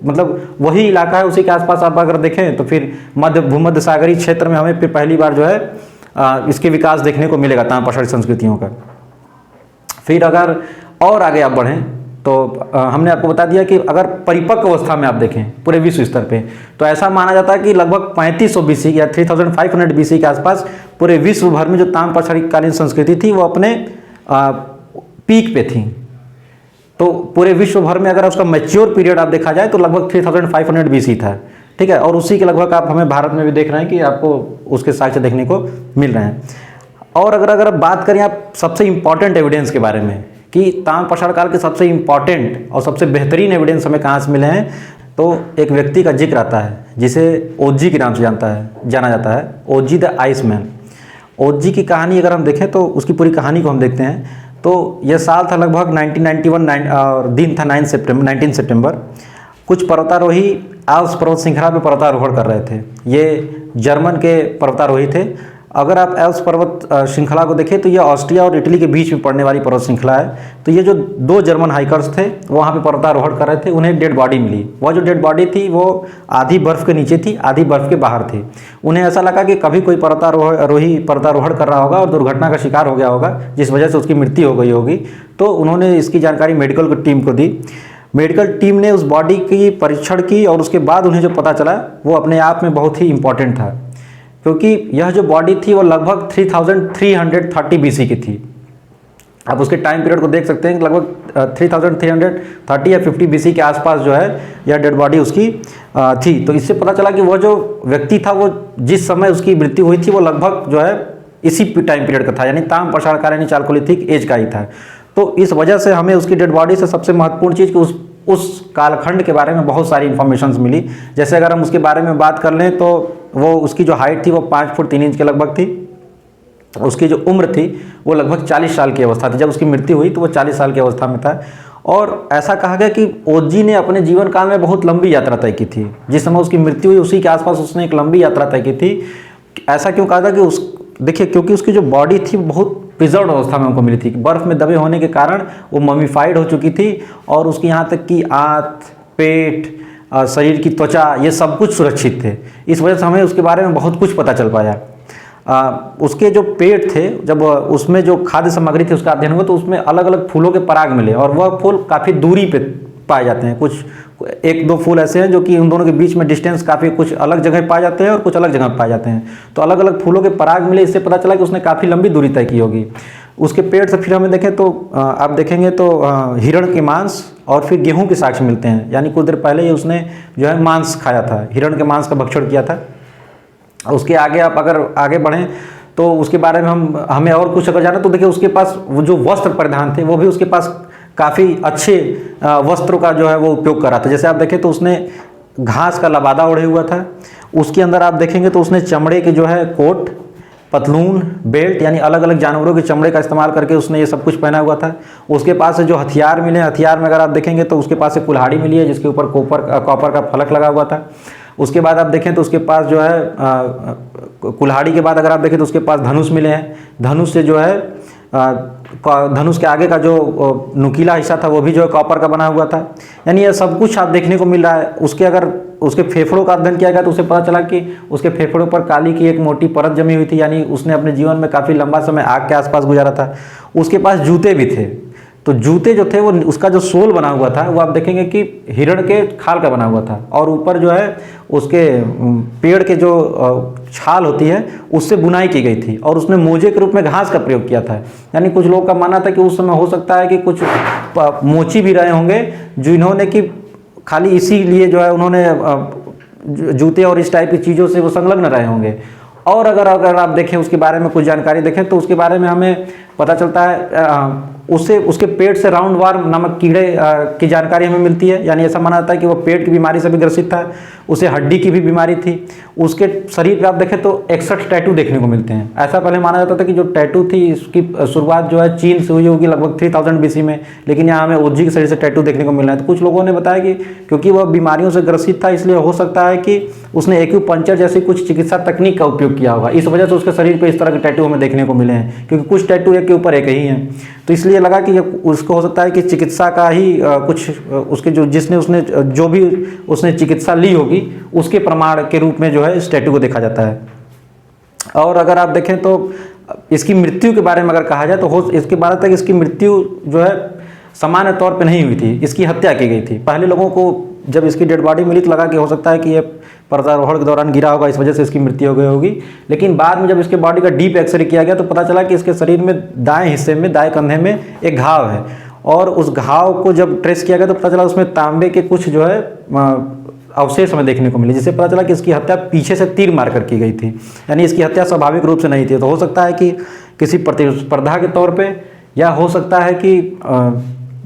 मतलब वही इलाका है, उसी के आसपास आप अगर देखें तो फिर भूमध्य सागरीय क्षेत्र में हमें फिर पहली बार जो है इसके विकास देखने को मिलेगा ताम्रपाषाणिक संस्कृतियों का। फिर अगर और आगे आप बढ़ें तो हमने आपको बता दिया कि अगर परिपक्व अवस्था में आप देखें पूरे विश्व स्तर पे तो ऐसा माना जाता है कि लगभग 3500 BC या 3500 BC के आसपास पूरे विश्व भर में जो ताम्रपाषाणिक कालीन संस्कृति थी वो अपने पीक पे थी। तो पूरे विश्व भर में अगर उसका मैच्योर पीरियड आप देखा जाए तो लगभग 3500 BC था, ठीक है। और उसी के लगभग आप हमें भारत में भी देख रहे हैं कि आपको उसके साक्ष्य देखने को मिल रहे हैं। और अगर आप बात करें आप सबसे इम्पॉर्टेंट एविडेंस के बारे में कि ताम्रपाषाण काल के सबसे इम्पॉर्टेंट और सबसे बेहतरीन एविडेंस हमें कहाँ से मिले हैं, तो एक व्यक्ति का जिक्र आता है जिसे ओजी के नाम से जाना जाता है, ओजी द आइसमैन। ओजी की कहानी अगर हम देखें तो उसकी पूरी कहानी को हम देखते हैं तो यह साल था लगभग 1991 और दिन था 19 सितंबर। कुछ पर्वतारोही आल्प्स पर्वत श्रृंखला पे पर्वतारोहण कर रहे थे। ये जर्मन के पर्वतारोही थे। अगर आप एल्प्स पर्वत श्रृंखला को देखें तो ये ऑस्ट्रिया और इटली के बीच में पड़ने वाली पर्वत श्रृंखला है। तो ये जो 2 जर्मन हाइकर्स थे वो वहाँ पे पर्वतारोहण कर रहे थे, उन्हें डेड बॉडी मिली। वह जो डेड बॉडी थी वो आधी बर्फ़ के नीचे थी, आधी बर्फ़ के बाहर थी। उन्हें ऐसा लगा कि कभी कोई पर्वतारोही पर्वतारोहण कर रहा होगा और दुर्घटना का शिकार हो गया होगा जिस वजह से उसकी मृत्यु हो गई होगी। तो उन्होंने इसकी जानकारी मेडिकल टीम को दी। मेडिकल टीम ने उस बॉडी की परीक्षण की और उसके बाद उन्हें जो पता चला वो अपने आप में बहुत ही इम्पॉर्टेंट था, क्योंकि यह जो बॉडी थी वो लगभग 3330 BC की थी। आप उसके टाइम पीरियड को देख सकते हैं, लगभग 3330 या 50 BC के आसपास जो है यह डेड बॉडी उसकी थी। तो इससे पता चला कि वह जो व्यक्ति था वो जिस समय उसकी मृत्यु हुई थी वो लगभग जो है इसी टाइम पीरियड का था, यानी ताम्रपाषाण काल यानी चालकोलिथिक एज का ही था। तो इस वजह से हमें उसकी डेड बॉडी से सबसे महत्वपूर्ण चीज़ कि उस कालखंड के बारे में बहुत सारी इन्फॉर्मेशंस मिली। जैसे अगर हम उसके बारे में बात कर लें तो वो उसकी जो हाइट थी वो 5 फुट 3 इंच के लगभग थी। उसकी जो उम्र थी वो लगभग 40 साल की अवस्था थी। जब उसकी मृत्यु हुई तो वो 40 साल की अवस्था में था। और ऐसा कहा गया कि ओजी ने अपने जीवन काल में बहुत लंबी यात्रा तय की थी। जिस समय उसकी मृत्यु हुई उसी के आसपास उसने एक लंबी यात्रा तय की थी। ऐसा क्यों कहा था कि देखिए क्योंकि उसकी जो बॉडी थी बहुत प्रिजर्व अवस्था में हमको मिली थी। बर्फ़ में दबे होने के कारण वो ममीफाइड हो चुकी थी और उसकी यहाँ तक कि आंत, पेट, शरीर की त्वचा ये सब कुछ सुरक्षित थे। इस वजह से हमें उसके बारे में बहुत कुछ पता चल पाया। उसके जो पेट थे, जब उसमें जो खाद्य सामग्री थी उसका अध्ययन हुआ तो उसमें अलग अलग फूलों के पराग मिले और वह फूल काफ़ी दूरी पे पाए जाते हैं। कुछ 1-2 फूल ऐसे हैं जो कि उन दोनों के बीच में डिस्टेंस काफ़ी कुछ अलग जगह पाए जाते हैं और कुछ अलग जगह पाए जाते हैं। तो अलग अलग फूलों के पराग मिले, इससे पता चला कि उसने काफ़ी लंबी दूरी तय की होगी। उसके पेट से फिर हमें देखें तो आप देखेंगे तो हिरण के मांस और फिर गेहूँ के साक्ष्य मिलते हैं, यानी कुछ देर पहले ही उसने जो है मांस खाया था, हिरण के मांस का भक्षण किया था। उसके आगे आप अगर आगे बढ़ें तो उसके बारे में हमें और कुछ अगर जाना तो देखिए उसके पास वो जो वस्त्र परिधान थे वो भी उसके पास काफ़ी अच्छे वस्त्रों का जो है वो उपयोग कर रहा था। जैसे आप देखें तो उसने घास का लबादा ओढ़े हुआ था। उसके अंदर आप देखेंगे तो उसने चमड़े के जो है कोट पतलून, बेल्ट, यानी अलग अलग जानवरों के चमड़े का इस्तेमाल करके उसने ये सब कुछ पहना हुआ था। उसके पास से जो हथियार मिले, हथियार में अगर आप देखेंगे तो उसके पास से कुल्हाड़ी मिली है जिसके ऊपर कॉपर का फलक लगा हुआ था। उसके बाद आप देखें तो उसके पास जो है कुल्हाड़ी के बाद अगर आप देखें तो उसके पास धनुष मिले हैं। धनुष से जो है धनुष के आगे का जो नुकीला हिस्सा था वो भी जो है कॉपर का बना हुआ था। यानी ये सब कुछ आप देखने को मिल रहा है। उसके अगर उसके फेफड़ों का अध्ययन किया गया तो उसे पता चला कि उसके फेफड़ों पर काली की एक मोटी परत जमी हुई थी, यानी उसने अपने जीवन में काफ़ी लंबा समय आग के आसपास गुजारा था। उसके पास जूते भी थे, तो जूते जो थे वो उसका जो सोल बना हुआ था वो आप देखेंगे कि हिरण के खाल का बना हुआ था, और ऊपर जो है उसके पेड़ के जो छाल होती है उससे बुनाई की गई थी, और उसने मोजे के रूप में घास का प्रयोग किया था। यानी कुछ लोगों का मानना था कि उस समय हो सकता है कि कुछ मोची भी रहे होंगे जिन्होंने कि खाली इसीलिए जो है उन्होंने जूते और इस टाइप की चीज़ों से वो संलग्न रहे होंगे। और अगर आप देखें उसके बारे में कुछ जानकारी देखें तो उसके बारे में हमें पता चलता है उसके पेट से राउंड वार्म नामक कीड़े की जानकारी हमें मिलती है। यानी ऐसा माना जाता है कि वो पेट की बीमारी से भी ग्रसित था, उसे हड्डी की भी बीमारी थी। उसके शरीर पे आप देखें तो 61 टैटू देखने को मिलते हैं। ऐसा पहले माना जाता था कि जो टैटू थी इसकी शुरुआत जो है चीन से हुई होगी लगभग 3000 BC में, लेकिन यहाँ हमें ओजी के शरीर से टैटू देखने को मिल रहा है। तो कुछ लोगों ने बताया कि क्योंकि वह बीमारियों से ग्रसित था इसलिए हो सकता है कि उसने एक्यूपंक्चर जैसी कुछ चिकित्सा तकनीक का उपयोग किया होगा, इस वजह से उसके शरीर पे इस तरह के टैटू हमें देखने को मिले हैं, क्योंकि कुछ टैटू एक के ऊपर एक ही हैं। तो इसलिए लगा कि उसको हो सकता है कि चिकित्सा का ही कुछ उसके जो भी उसने चिकित्सा ली होगी उसके प्रमाण के रूप में जो है इस टैटू को देखा जाता है। और अगर आप देखें तो इसकी मृत्यु के बारे में अगर कहा जाए तो इसके बारे तक इसकी मृत्यु जो है सामान्य तौर पे नहीं हुई थी, इसकी हत्या की गई थी। पहले लोगों को जब इसकी डेड बॉडी मिली तो लगा कि हो सकता है कि ये पर्वतारोहण के दौरान गिरा होगा, इस वजह से इसकी मृत्यु हो गई होगी। लेकिन बाद में जब इसके बॉडी का डीप एक्सरे किया गया तो पता चला कि इसके शरीर में दाएं हिस्से में, दाएं कंधे में एक घाव है, और उस घाव को जब ट्रेस किया गया तो पता चला उसमें तांबे के कुछ जो है अवशेष हमें देखने को मिले, जिससे पता चला कि इसकी हत्या पीछे से तीर मारकर की गई थी। यानी इसकी हत्या स्वाभाविक रूप से नहीं थी। तो हो सकता है कि किसी प्रतिस्पर्धा के तौर पे, या हो सकता है कि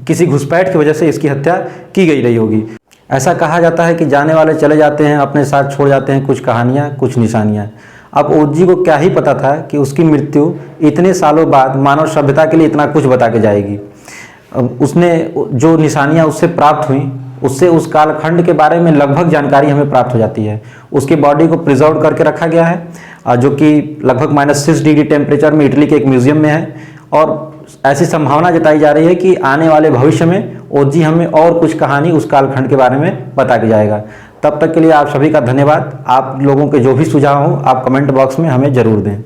किसी घुसपैठ की वजह से इसकी हत्या की गई रही होगी। ऐसा कहा जाता है कि जाने वाले चले जाते हैं, अपने साथ छोड़ जाते हैं कुछ कहानियाँ, कुछ निशानियाँ। अब ओजी को क्या ही पता था कि उसकी मृत्यु इतने सालों बाद मानव सभ्यता के लिए इतना कुछ बता के जाएगी। उसने जो निशानियाँ उससे प्राप्त हुई उससे उस कालखंड के बारे में लगभग जानकारी हमें प्राप्त हो जाती है। उसकी बॉडी को प्रिजर्व करके रखा गया है, जो कि लगभग -6 डिग्री टेम्परेचर में इटली के एक म्यूजियम में है, और ऐसी संभावना जताई जा रही है कि आने वाले भविष्य में ओजी हमें और कुछ कहानी उस कालखंड के बारे में बता के जाएगा। तब तक के लिए आप सभी का धन्यवाद। आप लोगों के जो भी सुझाव हो आप कमेंट बॉक्स में हमें ज़रूर दें।